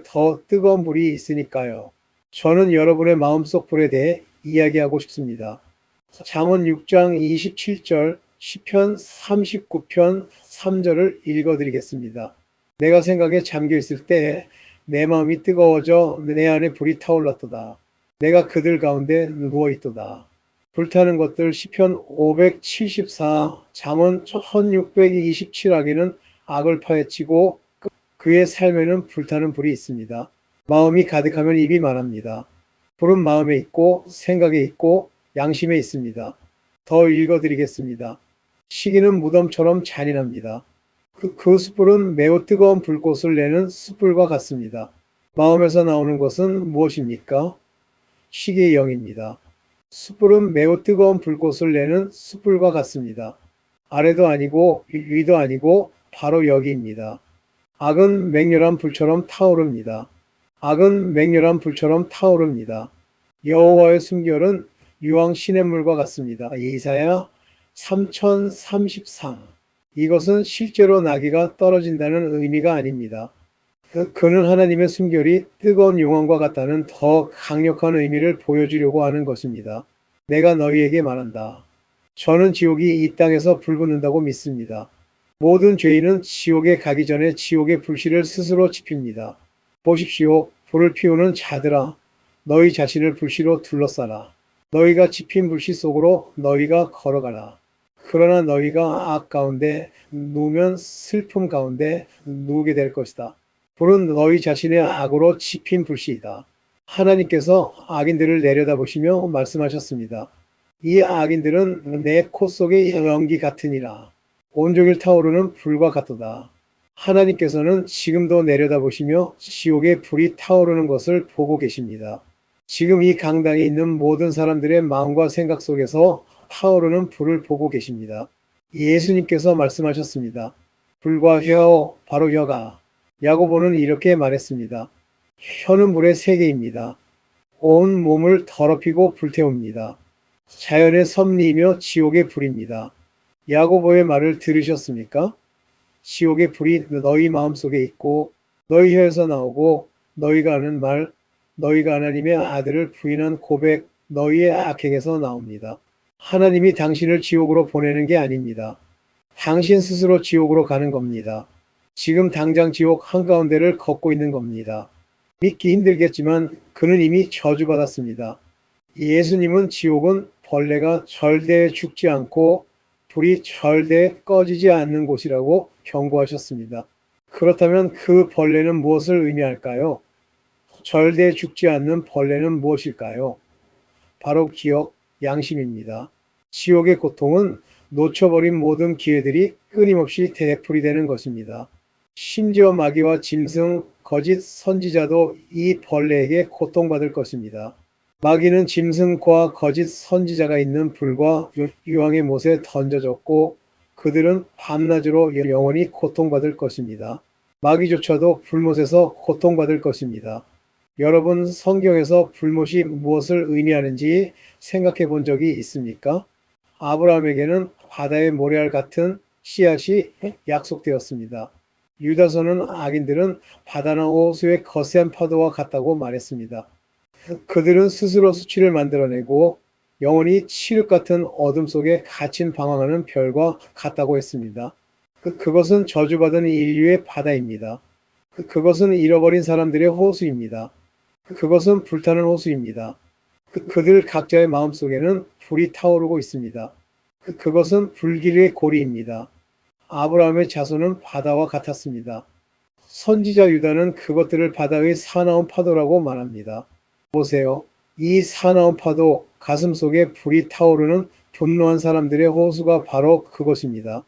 더 뜨거운 불이 있으니까요. 저는 여러분의 마음속 불에 대해 이야기하고 싶습니다. 잠언 6장 27절, 시편 39편 3절을 읽어드리겠습니다. 내가 생각에 잠겨 있을 때 내 마음이 뜨거워져 내 안에 불이 타올랐도다. 내가 그들 가운데 누워있도다. 불타는 것들 시편 574, 잠언 1627하기는 악을 파헤치고 그의 삶에는 불타는 불이 있습니다. 마음이 가득하면 입이 말합니다. 불은 마음에 있고 생각에 있고 양심에 있습니다. 더 읽어드리겠습니다. 시기는 무덤처럼 잔인합니다. 그 숯불은 매우 뜨거운 불꽃을 내는 숯불과 같습니다. 마음에서 나오는 것은 무엇입니까? 시기의 영입니다. 숯불은 매우 뜨거운 불꽃을 내는 숯불과 같습니다. 아래도 아니고 위도 아니고 바로 여기입니다. 악은 맹렬한 불처럼 타오릅니다. 악은 맹렬한 불처럼 타오릅니다. 여호와의 숨결은 유황 시냇물과 같습니다. 이사야 3033. 이것은 실제로 나귀가 떨어진다는 의미가 아닙니다. 그는 하나님의 숨결이 뜨거운 용암과 같다는 더 강력한 의미를 보여주려고 하는 것입니다. 내가 너희에게 말한다. 저는 지옥이 이 땅에서 불붙는다고 믿습니다. 모든 죄인은 지옥에 가기 전에 지옥의 불씨를 스스로 지핍니다. 보십시오. 불을 피우는 자들아, 너희 자신을 불씨로 둘러싸라. 너희가 지핀 불씨 속으로 너희가 걸어가라. 그러나 너희가 악 가운데 누우면 슬픔 가운데 누우게 될 것이다. 불은 너희 자신의 악으로 지핀 불씨이다. 하나님께서 악인들을 내려다보시며 말씀하셨습니다. 이 악인들은 내 코 속의 연기 같으니라. 온종일 타오르는 불과 같도다. 하나님께서는 지금도 내려다보시며 지옥의 불이 타오르는 것을 보고 계십니다. 지금 이 강당에 있는 모든 사람들의 마음과 생각 속에서 타오르는 불을 보고 계십니다. 예수님께서 말씀하셨습니다. 불과 혀, 바로 혀가. 야고보는 이렇게 말했습니다. 혀는 물의 세계입니다. 온 몸을 더럽히고 불태웁니다. 자연의 섭리이며 지옥의 불입니다. 야고보의 말을 들으셨습니까? 지옥의 불이 너희 마음속에 있고 너희 혀에서 나오고 너희가 하는 말, 너희가 하나님의 아들을 부인한 고백, 너희의 악행에서 나옵니다. 하나님이 당신을 지옥으로 보내는 게 아닙니다. 당신 스스로 지옥으로 가는 겁니다. 지금 당장 지옥 한가운데를 걷고 있는 겁니다. 믿기 힘들겠지만 그는 이미 저주받았습니다. 예수님은 지옥은 벌레가 절대 죽지 않고 불이 절대 꺼지지 않는 곳이라고 경고하셨습니다. 그렇다면 그 벌레는 무엇을 의미할까요? 절대 죽지 않는 벌레는 무엇일까요? 바로 기억, 양심입니다. 지옥의 고통은 놓쳐버린 모든 기회들이 끊임없이 되풀이되는 것입니다. 심지어 마귀와 짐승, 거짓 선지자도 이 벌레에게 고통받을 것입니다. 마귀는 짐승과 거짓 선지자가 있는 불과 유황의 못에 던져졌고 그들은 밤낮으로 영원히 고통받을 것입니다. 마귀조차도 불못에서 고통받을 것입니다. 여러분 성경에서 불못이 무엇을 의미하는지 생각해 본 적이 있습니까? 아브라함에게는 바다의 모래알 같은 씨앗이 약속되었습니다. 유다서는 악인들은 바다나 호수의 거센 파도와 같다고 말했습니다. 그들은 스스로 수치를 만들어내고 영원히 칠흑 같은 어둠 속에 갇힌 방황하는 별과 같다고 했습니다. 그것은 저주받은 인류의 바다입니다. 그것은 잃어버린 사람들의 호수입니다. 그것은 불타는 호수입니다. 그들 각자의 마음속에는 불이 타오르고 있습니다. 그것은 불길의 고리입니다. 아브라함의 자손은 바다와 같았습니다. 선지자 유다는 그것들을 바다의 사나운 파도라고 말합니다. 보세요. 이 사나운 파도, 가슴 속에 불이 타오르는 분노한 사람들의 호수가 바로 그것입니다.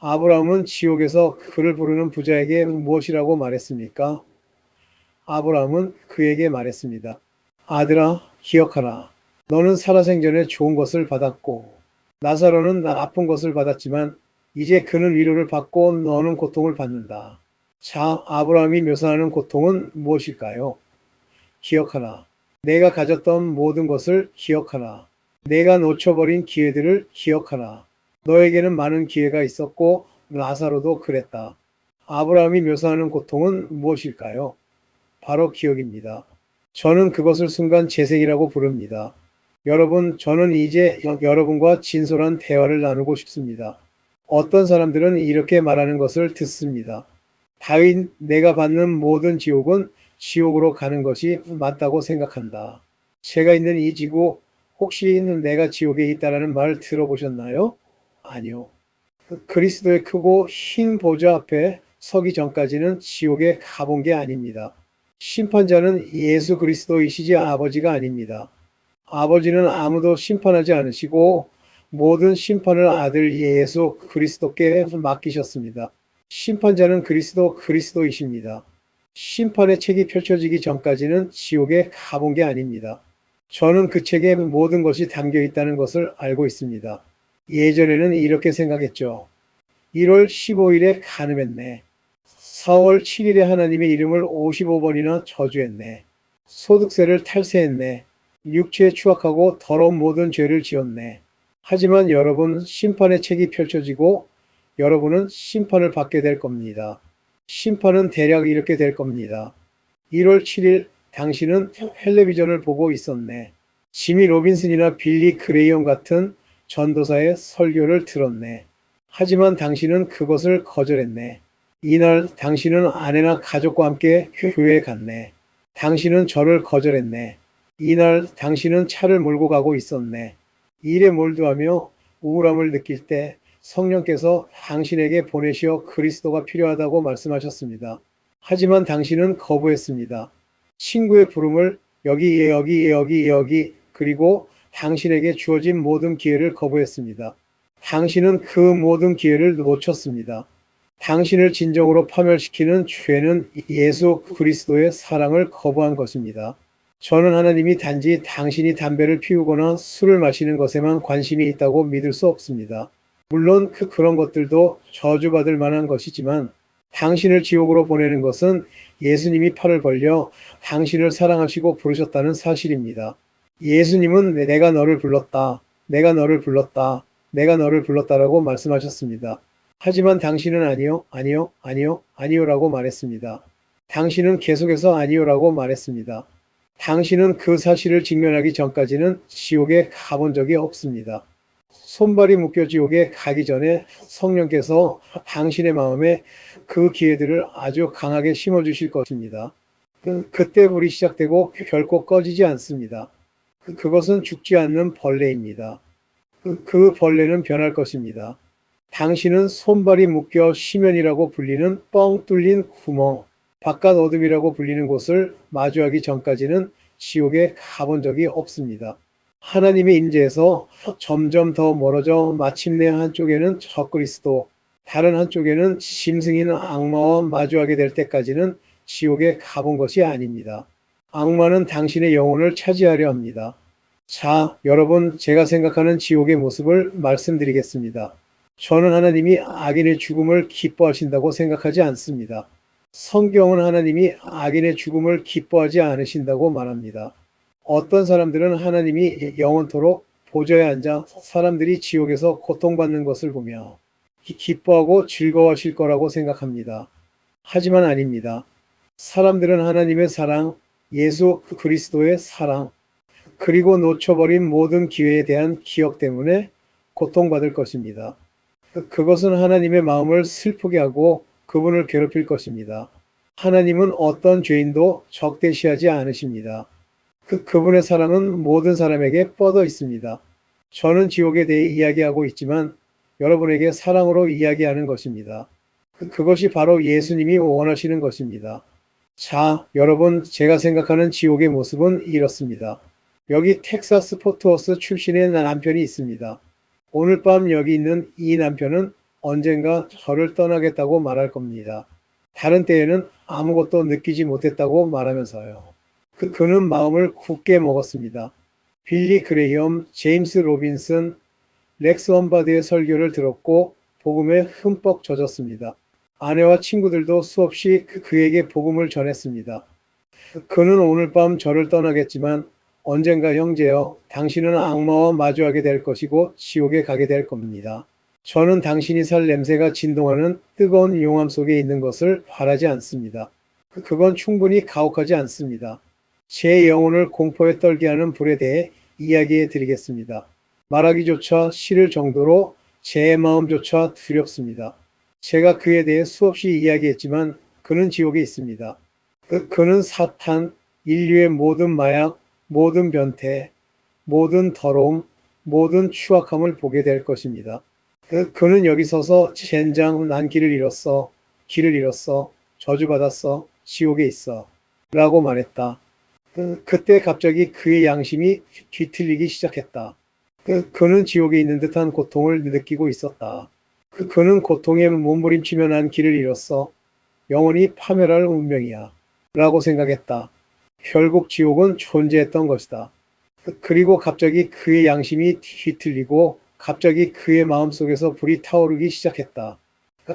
아브라함은 지옥에서 그를 부르는 부자에게 무엇이라고 말했습니까? 아브라함은 그에게 말했습니다. 아들아, 기억하라. 너는 살아생전에 좋은 것을 받았고 나사로는 나쁜 것을 받았지만 이제 그는 위로를 받고 너는 고통을 받는다. 자, 아브라함이 묘사하는 고통은 무엇일까요? 기억하라. 내가 가졌던 모든 것을 기억하라. 내가 놓쳐버린 기회들을 기억하라. 너에게는 많은 기회가 있었고 나사로도 그랬다. 아브라함이 묘사하는 고통은 무엇일까요? 바로 기억입니다. 저는 그것을 순간 재생이라고 부릅니다. 여러분, 저는 이제 여러분과 진솔한 대화를 나누고 싶습니다. 어떤 사람들은 이렇게 말하는 것을 듣습니다. 다윈, 내가 받는 모든 지옥은 지옥으로 가는 것이 맞다고 생각한다. 제가 있는 이 지구, 혹시 내가 지옥에 있다라는 말 들어보셨나요? 아니요. 그리스도의 크고 흰 보좌 앞에 서기 전까지는 지옥에 가본 게 아닙니다. 심판자는 예수 그리스도이시지 아버지가 아닙니다. 아버지는 아무도 심판하지 않으시고 모든 심판을 아들 예수 그리스도께 맡기셨습니다. 심판자는 그리스도이십니다. 심판의 책이 펼쳐지기 전까지는 지옥에 가본 게 아닙니다. 저는 그 책에 모든 것이 담겨 있다는 것을 알고 있습니다. 예전에는 이렇게 생각했죠. 1월 15일에 간음했네. 4월 7일에 하나님의 이름을 55번이나 저주했네. 소득세를 탈세했네. 육체에 추악하고 더러운 모든 죄를 지었네. 하지만 여러분, 심판의 책이 펼쳐지고 여러분은 심판을 받게 될 겁니다. 심판은 대략 이렇게 될 겁니다. 1월 7일 당신은 텔레비전을 보고 있었네. 지미 로빈슨이나 빌리 그레이엄 같은 전도사의 설교를 들었네. 하지만 당신은 그것을 거절했네. 이날 당신은 아내나 가족과 함께 교회에 갔네. 당신은 절을 거절했네. 이날 당신은 차를 몰고 가고 있었네. 일에 몰두하며 우울함을 느낄 때 성령께서 당신에게 보내시어 그리스도가 필요하다고 말씀하셨습니다. 하지만 당신은 거부했습니다. 친구의 부름을 여기 그리고 당신에게 주어진 모든 기회를 거부했습니다. 당신은 그 모든 기회를 놓쳤습니다. 당신을 진정으로 파멸시키는 죄는 예수 그리스도의 사랑을 거부한 것입니다. 저는 하나님이 단지 당신이 담배를 피우거나 술을 마시는 것에만 관심이 있다고 믿을 수 없습니다. 물론 그런 것들도 저주받을 만한 것이지만 당신을 지옥으로 보내는 것은 예수님이 팔을 벌려 당신을 사랑하시고 부르셨다는 사실입니다. 예수님은 내가 너를 불렀다. 내가 너를 불렀다. 내가 너를 불렀다라고 말씀하셨습니다. 하지만 당신은 아니요라고 말했습니다. 당신은 계속해서 아니요라고 말했습니다. 당신은 그 사실을 직면하기 전까지는 지옥에 가본 적이 없습니다. 손발이 묶여 지옥에 가기 전에 성령께서 당신의 마음에 그 기회들을 아주 강하게 심어주실 것입니다. 그때 불이 시작되고 결코 꺼지지 않습니다. 그것은 죽지 않는 벌레입니다. 그 벌레는 변할 것입니다. 당신은 손발이 묶여 심연이라고 불리는 뻥 뚫린 구멍, 바깥 어둠이라고 불리는 곳을 마주하기 전까지는 지옥에 가본 적이 없습니다. 하나님의 임재에서 점점 더 멀어져 마침내 한쪽에는 적그리스도, 다른 한쪽에는 짐승인 악마와 마주하게 될 때까지는 지옥에 가본 것이 아닙니다. 악마는 당신의 영혼을 차지하려 합니다. 자, 여러분, 제가 생각하는 지옥의 모습을 말씀드리겠습니다. 저는 하나님이 악인의 죽음을 기뻐하신다고 생각하지 않습니다. 성경은 하나님이 악인의 죽음을 기뻐하지 않으신다고 말합니다. 어떤 사람들은 하나님이 영원토록 보좌에 앉아 사람들이 지옥에서 고통받는 것을 보며 기뻐하고 즐거워하실 거라고 생각합니다. 하지만 아닙니다. 사람들은 하나님의 사랑, 예수 그리스도의 사랑, 그리고 놓쳐버린 모든 기회에 대한 기억 때문에 고통받을 것입니다. 그것은 하나님의 마음을 슬프게 하고 그분을 괴롭힐 것입니다. 하나님은 어떤 죄인도 적대시하지 않으십니다. 그분의 사랑은 모든 사람에게 뻗어 있습니다. 저는 지옥에 대해 이야기하고 있지만 여러분에게 사랑으로 이야기하는 것입니다. 그것이 바로 예수님이 원하시는 것입니다. 자, 여러분, 제가 생각하는 지옥의 모습은 이렇습니다. 여기 텍사스 포트워스 출신의 남편이 있습니다. 오늘 밤 여기 있는 이 남편은 언젠가 저를 떠나겠다고 말할 겁니다. 다른 때에는 아무것도 느끼지 못했다고 말하면서요. 그는 마음을 굳게 먹었습니다. 빌리 그레이엄, 제임스 로빈슨, 렉스 원바드의 설교를 들었고 복음에 흠뻑 젖었습니다. 아내와 친구들도 수없이 그에게 복음을 전했습니다. 그는 오늘 밤 저를 떠나겠지만 언젠가 형제여, 당신은 악마와 마주하게 될 것이고 지옥에 가게 될 겁니다. 저는 당신이 살 냄새가 진동하는 뜨거운 용암 속에 있는 것을 바라지 않습니다. 그건 충분히 가혹하지 않습니다. 제 영혼을 공포에 떨게 하는 불에 대해 이야기해 드리겠습니다. 말하기조차 싫을 정도로 제 마음조차 두렵습니다. 제가 그에 대해 수없이 이야기했지만 그는 지옥에 있습니다. 그는 사탄, 인류의 모든 마약, 모든 변태, 모든 더러움, 모든 추악함을 보게 될 것입니다. 그는 여기 서서 젠장, 난 길을 잃었어, 저주받았어, 지옥에 있어 라고 말했다. 그때 갑자기 그의 양심이 뒤틀리기 시작했다. 그는 지옥에 있는 듯한 고통을 느끼고 있었다. 그는 고통에 몸부림치며 난 길을 잃었어. 영원히 파멸할 운명이야. 라고 생각했다. 결국 지옥은 존재했던 것이다. 그리고 갑자기 그의 양심이 뒤틀리고 갑자기 그의 마음속에서 불이 타오르기 시작했다.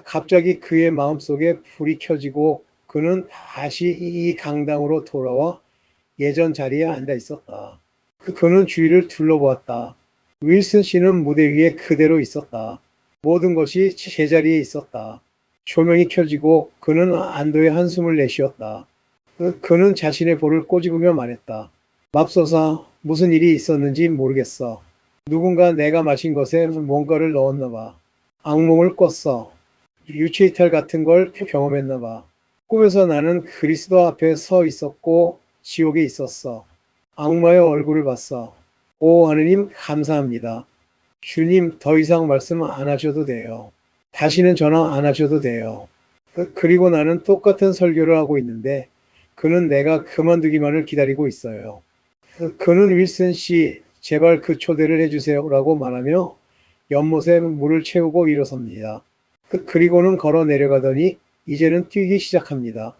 갑자기 그의 마음속에 불이 켜지고 그는 다시 이 강당으로 돌아와 예전 자리에 앉아 있었다. 그는 주위를 둘러보았다. 윌슨 씨는 무대 위에 그대로 있었다. 모든 것이 제자리에 있었다. 조명이 켜지고 그는 안도의 한숨을 내쉬었다. 그는 자신의 볼을 꼬집으며 말했다. 맙소사, 무슨 일이 있었는지 모르겠어. 누군가 내가 마신 것에 뭔가를 넣었나 봐. 악몽을 꿨어. 유체이탈 같은 걸 경험했나 봐. 꿈에서 나는 그리스도 앞에 서 있었고 지옥에 있었어. 악마의 얼굴을 봤어. 오 하느님 감사합니다. 주님 더 이상 말씀 안 하셔도 돼요. 다시는 전화 안 하셔도 돼요. 그리고 나는 똑같은 설교를 하고 있는데 그는 내가 그만두기만을 기다리고 있어요. 그는 윌슨 씨 제발 그 초대를 해주세요 라고 말하며 연못에 물을 채우고 일어섭니다. 그리고는 걸어 내려가더니 이제는 뛰기 시작합니다.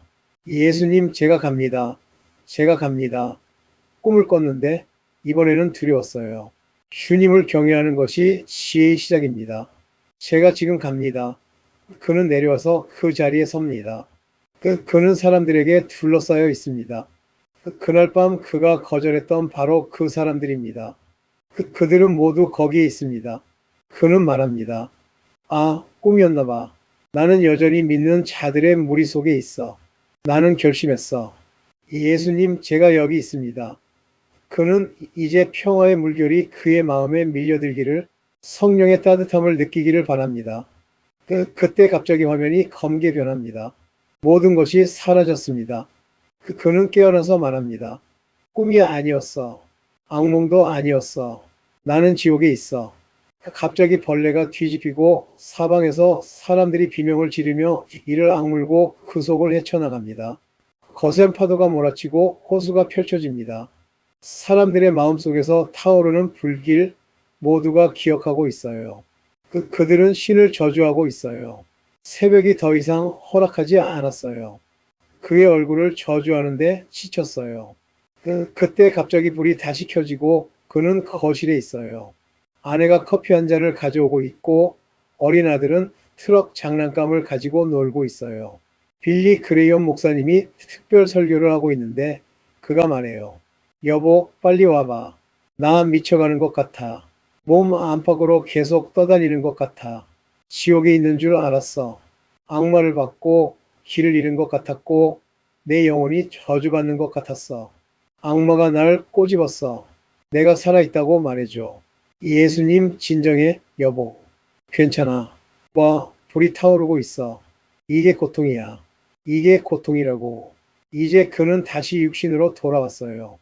예수님 제가 갑니다. 제가 갑니다. 꿈을 꿨는데 이번에는 두려웠어요. 주님을 경외하는 것이 지혜의 시작입니다. 제가 지금 갑니다. 그는 내려와서 그 자리에 섭니다. 그는 사람들에게 둘러싸여 있습니다. 그날 밤 그가 거절했던 바로 그 사람들입니다. 그들은 모두 거기에 있습니다. 그는 말합니다. 아, 꿈이었나 봐. 나는 여전히 믿는 자들의 무리 속에 있어. 나는 결심했어. 예수님, 제가 여기 있습니다. 그는 이제 평화의 물결이 그의 마음에 밀려들기를, 성령의 따뜻함을 느끼기를 바랍니다. 그때 갑자기 화면이 검게 변합니다. 모든 것이 사라졌습니다. 그는 깨어나서 말합니다. 꿈이 아니었어. 악몽도 아니었어. 나는 지옥에 있어. 갑자기 벌레가 뒤집히고 사방에서 사람들이 비명을 지르며 이를 악물고 그 속을 헤쳐나갑니다. 거센 파도가 몰아치고 호수가 펼쳐집니다. 사람들의 마음속에서 타오르는 불길 모두가 기억하고 있어요. 그들은 신을 저주하고 있어요. 새벽이 더 이상 허락하지 않았어요. 그의 얼굴을 저주하는데 지쳤어요. 그때 갑자기 불이 다시 켜지고 그는 거실에 있어요. 아내가 커피 한 잔을 가져오고 있고 어린 아들은 트럭 장난감을 가지고 놀고 있어요. 빌리 그레이엄 목사님이 특별 설교를 하고 있는데 그가 말해요. 여보, 빨리 와봐. 나 미쳐가는 것 같아. 몸 안팎으로 계속 떠다니는 것 같아. 지옥에 있는 줄 알았어. 악마를 받고 길을 잃은 것 같았고 내 영혼이 저주받는 것 같았어. 악마가 날 꼬집었어. 내가 살아있다고 말해줘. 예수님 진정해, 여보. 괜찮아. 와, 불이 타오르고 있어. 이게 고통이야. 이게 고통이라고. 이제 그는 다시 육신으로 돌아왔어요.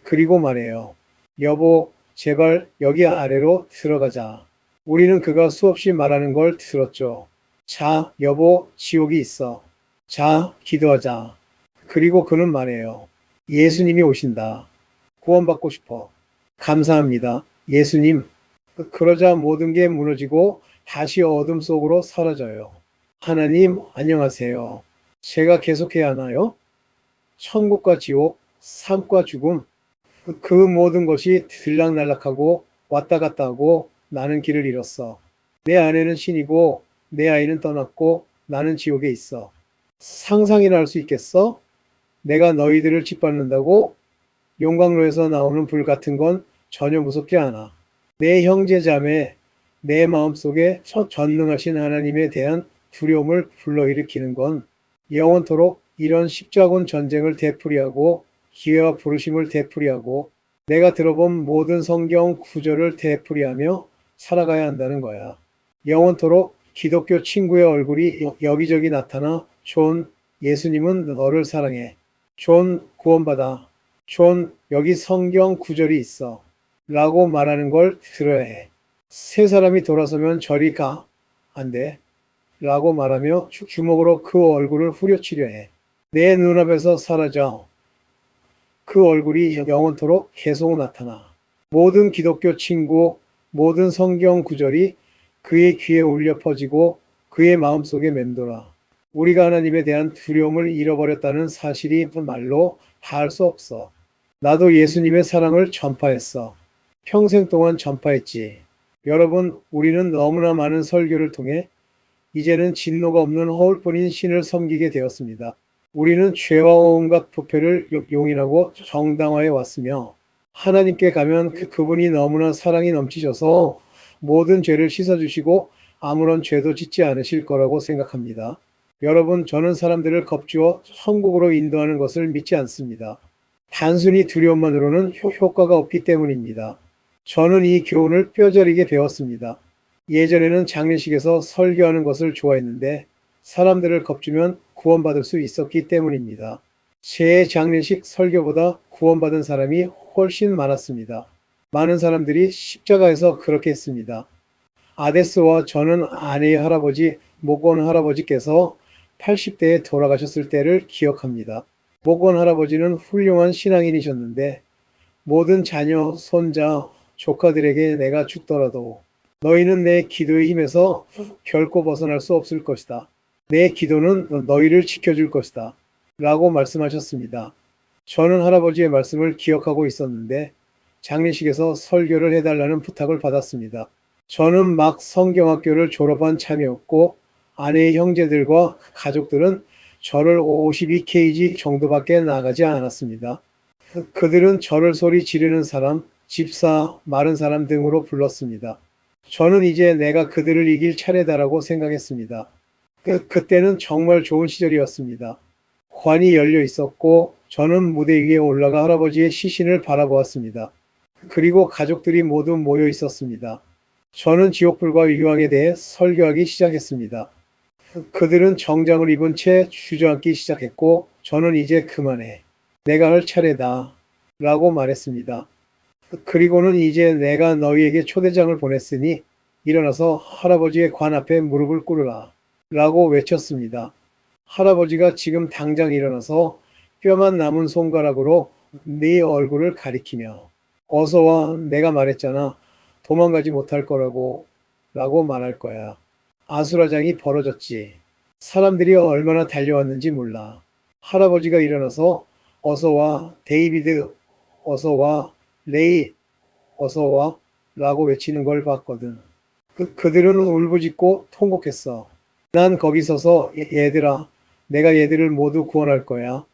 그리고 말해요. 여보, 제발 여기 아래로 들어가자. 우리는 그가 수없이 말하는 걸 들었죠. 자, 여보, 지옥이 있어. 자, 기도하자. 그리고 그는 말해요. 예수님이 오신다. 구원받고 싶어. 감사합니다. 예수님. 그러자 모든 게 무너지고 다시 어둠 속으로 사라져요. 하나님, 안녕하세요. 제가 계속해야 하나요? 천국과 지옥, 삶과 죽음, 그 모든 것이 들락날락하고 왔다 갔다 하고 나는 길을 잃었어. 내 아내는 신이고 내 아이는 떠났고 나는 지옥에 있어. 상상이나 할 수 있겠어? 내가 너희들을 짓밟는다고? 용광로에서 나오는 불 같은 건 전혀 무섭지 않아. 내 형제 자매, 내 마음속에 전능하신 하나님에 대한 두려움을 불러일으키는 건 영원토록 이런 십자군 전쟁을 되풀이하고 기회와 부르심을 되풀이하고 내가 들어본 모든 성경 구절을 되풀이하며 살아가야 한다는 거야. 영원토록 기독교 친구의 얼굴이 여기저기 나타나 존, 예수님은 너를 사랑해. 존, 구원받아. 존, 여기 성경 구절이 있어. 라고 말하는 걸 들어야 해. 세 사람이 돌아서면 저리 가. 안 돼. 라고 말하며 주먹으로 그 얼굴을 후려치려 해. 내 눈앞에서 사라져. 그 얼굴이 영원토록 계속 나타나. 모든 기독교 친구, 모든 성경 구절이 그의 귀에 울려 퍼지고 그의 마음속에 맴돌아. 우리가 하나님에 대한 두려움을 잃어버렸다는 사실이 말로 다 할 수 없어. 나도 예수님의 사랑을 전파했어. 평생 동안 전파했지. 여러분, 우리는 너무나 많은 설교를 통해 이제는 진노가 없는 허울뿐인 신을 섬기게 되었습니다. 우리는 죄와 온갖 부패를 용인하고 정당화해 왔으며 하나님께 가면 그분이 너무나 사랑이 넘치셔서 모든 죄를 씻어주시고 아무런 죄도 짓지 않으실 거라고 생각합니다. 여러분, 저는 사람들을 겁주어 천국으로 인도하는 것을 믿지 않습니다. 단순히 두려움만으로는 효과가 없기 때문입니다. 저는 이 교훈을 뼈저리게 배웠습니다. 예전에는 장례식에서 설교하는 것을 좋아했는데 사람들을 겁주면 구원받을 수 있었기 때문입니다. 제 장례식 설교보다 구원받은 사람이 훨씬 많았습니다. 많은 사람들이 십자가에서 그렇게 했습니다. 아데스와 저는 아내의 할아버지, 목원 할아버지께서 80대에 돌아가셨을 때를 기억합니다. 목원 할아버지는 훌륭한 신앙인이셨는데 모든 자녀, 손자, 조카들에게 내가 죽더라도 너희는 내 기도의 힘에서 결코 벗어날 수 없을 것이다. 내 기도는 너희를 지켜줄 것이다. 라고 말씀하셨습니다. 저는 할아버지의 말씀을 기억하고 있었는데 장례식에서 설교를 해달라는 부탁을 받았습니다. 저는 막 성경학교를 졸업한 참이었고 아내의 형제들과 가족들은 저를 52kg 정도밖에 나가지 않았습니다. 그들은 저를 소리 지르는 사람, 집사, 마른 사람 등으로 불렀습니다. 저는 이제 내가 그들을 이길 차례다라고 생각했습니다. 그때는 정말 좋은 시절이었습니다. 관이 열려 있었고 저는 무대 위에 올라가 할아버지의 시신을 바라보았습니다. 그리고 가족들이 모두 모여 있었습니다. 저는 지옥불과 유황에 대해 설교하기 시작했습니다. 그들은 정장을 입은 채 주저앉기 시작했고 저는 이제 그만해. 내가 할 차례다. 라고 말했습니다. 그리고는 이제 내가 너희에게 초대장을 보냈으니 일어나서 할아버지의 관 앞에 무릎을 꿇으라. 라고 외쳤습니다. 할아버지가 지금 당장 일어나서 뼈만 남은 손가락으로 네 얼굴을 가리키며 어서 와, 내가 말했잖아. 도망가지 못할 거라고 라고 말할 거야. 아수라장이 벌어졌지. 사람들이 얼마나 달려왔는지 몰라. 할아버지가 일어나서 어서 와, 데이비드, 어서 와, 레이, 어서 와 라고 외치는 걸 봤거든. 그들은 울부짖고 통곡했어. 난 거기 서서 얘들아, 내가 얘들을 모두 구원할 거야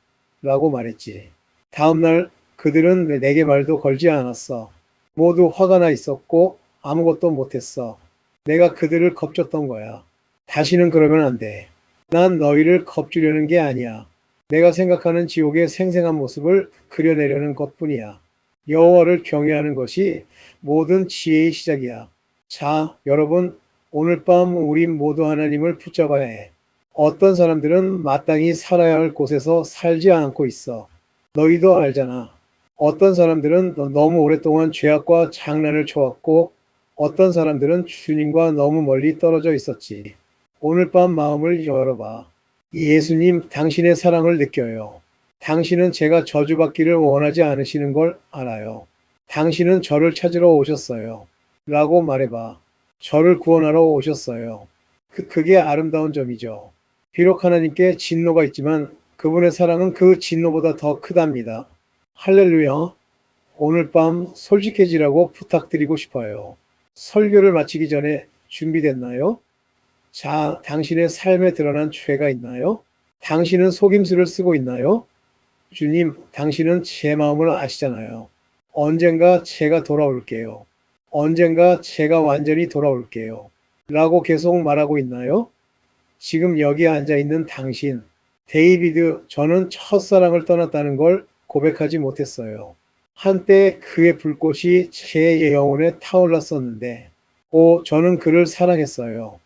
라고 말했지. 다음날 그들은 내게 말도 걸지 않았어. 모두 화가 나 있었고 아무것도 못했어. 내가 그들을 겁줬던 거야. 다시는 그러면 안 돼. 난 너희를 겁주려는 게 아니야. 내가 생각하는 지옥의 생생한 모습을 그려내려는 것뿐이야. 여호와를 경외하는 것이 모든 지혜의 시작이야. 자, 여러분, 오늘 밤 우리 모두 하나님을 붙잡아야 해. 어떤 사람들은 마땅히 살아야 할 곳에서 살지 않고 있어. 너희도 알잖아. 어떤 사람들은 너무 오랫동안 죄악과 장난을 쳐왔고 어떤 사람들은 주님과 너무 멀리 떨어져 있었지. 오늘 밤 마음을 열어봐. 예수님, 당신의 사랑을 느껴요. 당신은 제가 저주받기를 원하지 않으시는 걸 알아요. 당신은 저를 찾으러 오셨어요. 라고 말해봐. 저를 구원하러 오셨어요. 그게 아름다운 점이죠. 비록 하나님께 진노가 있지만 그분의 사랑은 그 진노보다 더 크답니다. 할렐루야. 오늘 밤 솔직해지라고 부탁드리고 싶어요. 설교를 마치기 전에 준비됐나요? 자, 당신의 삶에 드러난 죄가 있나요? 당신은 속임수를 쓰고 있나요? 주님, 당신은 제 마음을 아시잖아요. 언젠가 제가 돌아올게요. 언젠가 제가 완전히 돌아올게요. 라고 계속 말하고 있나요? 지금 여기 앉아 있는 당신, 데이비드, 저는 첫사랑을 떠났다는 걸 고백하지 못했어요. 한때 그의 불꽃이 제 영혼에 타올랐었는데, 저는 그를 사랑했어요.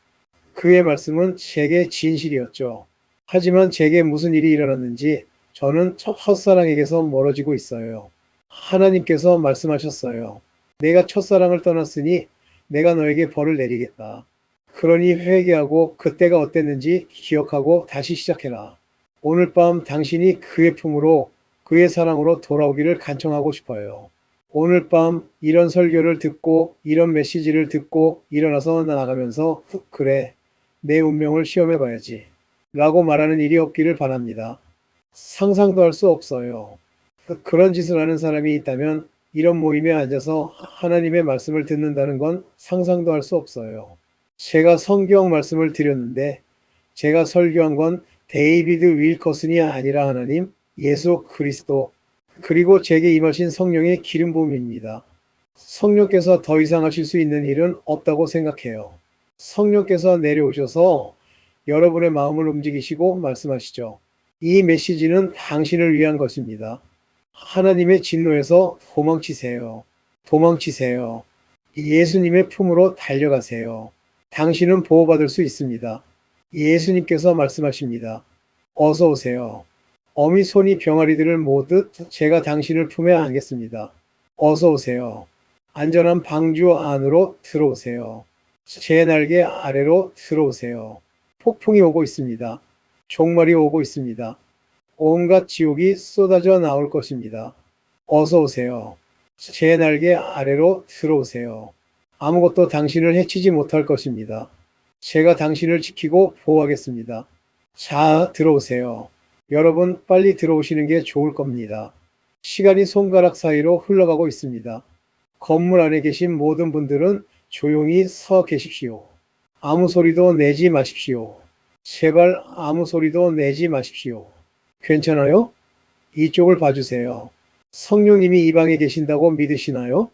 그의 말씀은 제게 진실이었죠. 하지만 제게 무슨 일이 일어났는지 저는 첫사랑에게서 멀어지고 있어요. 하나님께서 말씀하셨어요. 내가 첫사랑을 떠났으니 내가 너에게 벌을 내리겠다. 그러니 회개하고 그때가 어땠는지 기억하고 다시 시작해라. 오늘 밤 당신이 그의 품으로 그의 사랑으로 돌아오기를 간청하고 싶어요. 오늘 밤 이런 설교를 듣고 이런 메시지를 듣고 일어나서 나가면서 그래, 내 운명을 시험해 봐야지 라고 말하는 일이 없기를 바랍니다. 상상도 할 수 없어요. 그런 짓을 하는 사람이 있다면 이런 모임에 앉아서 하나님의 말씀을 듣는다는 건 상상도 할 수 없어요. 제가 성경 말씀을 드렸는데 제가 설교한 건 데이비드 윌커슨이 아니라 하나님, 예수 그리스도, 그리고 제게 임하신 성령의 기름 부음입니다. 성령께서 더 이상 하실 수 있는 일은 없다고 생각해요. 성령께서 내려오셔서 여러분의 마음을 움직이시고 말씀하시죠. 이 메시지는 당신을 위한 것입니다. 하나님의 진노에서 도망치세요. 도망치세요. 예수님의 품으로 달려가세요. 당신은 보호받을 수 있습니다. 예수님께서 말씀하십니다. 어서 오세요. 어미 손이 병아리들을 모듯 제가 당신을 품에 안겠습니다. 어서 오세요. 안전한 방주 안으로 들어오세요. 제 날개 아래로 들어오세요. 폭풍이 오고 있습니다. 종말이 오고 있습니다. 온갖 지옥이 쏟아져 나올 것입니다. 어서 오세요. 제 날개 아래로 들어오세요. 아무것도 당신을 해치지 못할 것입니다. 제가 당신을 지키고 보호하겠습니다. 자, 들어오세요. 여러분, 빨리 들어오시는 게 좋을 겁니다. 시간이 손가락 사이로 흘러가고 있습니다. 건물 안에 계신 모든 분들은 조용히 서 계십시오. 아무 소리도 내지 마십시오. 제발 아무 소리도 내지 마십시오. 괜찮아요? 이쪽을 봐주세요. 성령님이 이 방에 계신다고 믿으시나요?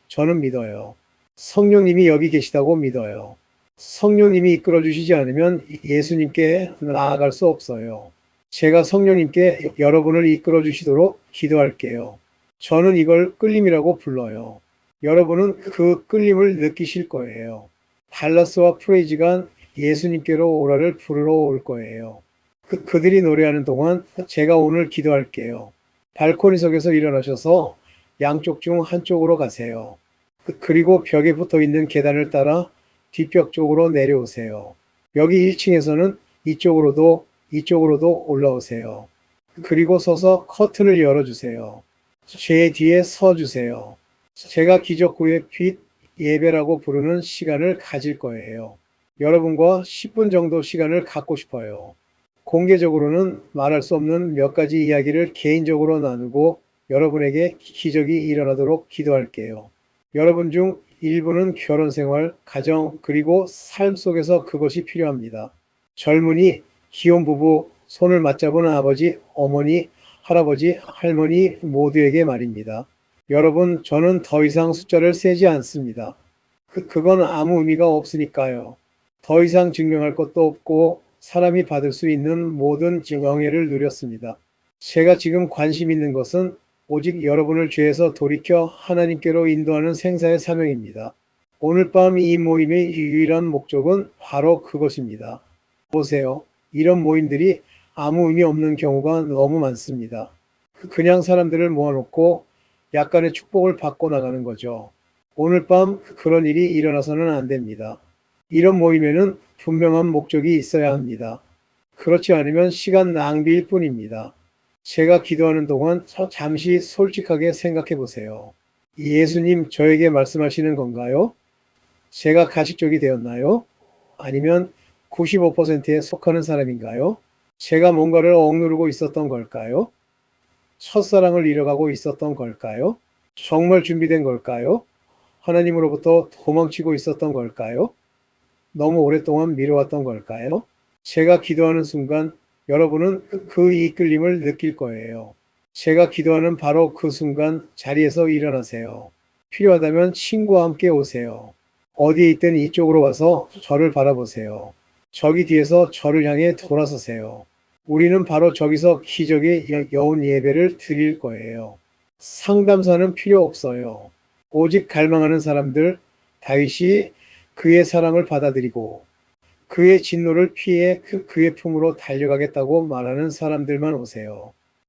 저는 믿어요. 성령님이 여기 계시다고 믿어요. 성령님이 이끌어 주시지 않으면 예수님께 나아갈 수 없어요. 제가 성령님께 여러분을 이끌어 주시도록 기도할게요. 저는 이걸 끌림이라고 불러요. 여러분은 그 끌림을 느끼실 거예요. 달라스와 프레이즈가 예수님께로 오라를 부르러 올 거예요. 그들이 노래하는 동안 제가 오늘 기도할게요. 발코니석에서 일어나셔서 양쪽 중 한쪽으로 가세요. 그리고 벽에 붙어 있는 계단을 따라 뒷벽 쪽으로 내려오세요. 여기 1층에서는 이쪽으로도 올라오세요. 그리고 서서 커튼을 열어주세요. 제 뒤에 서주세요. 제가 기적 후의 빛 예배라고 부르는 시간을 가질 거예요. 여러분과 10분 정도 시간을 갖고 싶어요. 공개적으로는 말할 수 없는 몇 가지 이야기를 개인적으로 나누고 여러분에게 기적이 일어나도록 기도할게요. 여러분 중 일부는 결혼 생활, 가정, 그리고 삶 속에서 그것이 필요합니다. 젊은이, 기혼 부부, 손을 맞잡은 아버지, 어머니, 할아버지, 할머니 모두에게 말입니다. 여러분, 저는 더 이상 숫자를 세지 않습니다. 그건 아무 의미가 없으니까요. 더 이상 증명할 것도 없고 사람이 받을 수 있는 모든 명예를 누렸습니다. 제가 지금 관심 있는 것은 오직 여러분을 죄에서 돌이켜 하나님께로 인도하는 생사의 사명입니다. 오늘 밤 이 모임의 유일한 목적은 바로 그것입니다. 보세요. 이런 모임들이 아무 의미 없는 경우가 너무 많습니다. 그냥 사람들을 모아놓고 약간의 축복을 받고 나가는 거죠. 오늘 밤 그런 일이 일어나서는 안 됩니다. 이런 모임에는 분명한 목적이 있어야 합니다. 그렇지 않으면 시간 낭비일 뿐입니다. 제가 기도하는 동안 잠시 솔직하게 생각해 보세요. 예수님 저에게 말씀하시는 건가요? 제가 가식적이 되었나요? 아니면 95%에 속하는 사람인가요? 제가 뭔가를 억누르고 있었던 걸까요? 첫사랑을 잃어가고 있었던 걸까요? 정말 준비된 걸까요? 하나님으로부터 도망치고 있었던 걸까요? 너무 오랫동안 미뤄왔던 걸까요? 제가 기도하는 순간 여러분은 그 이끌림을 느낄 거예요. 제가 기도하는 바로 그 순간 자리에서 일어나세요. 필요하다면 친구와 함께 오세요. 어디에 있든 이쪽으로 와서 저를 바라보세요. 저기 뒤에서 저를 향해 돌아서세요. 우리는 바로 저기서 기적의 여운 예배를 드릴 거예요. 상담사는 필요 없어요. 오직 갈망하는 사람들, 다윗이 그의 사랑을 받아들이고 그의 진노를 피해 그의 품으로 달려가겠다고 말하는 사람들만 오세요.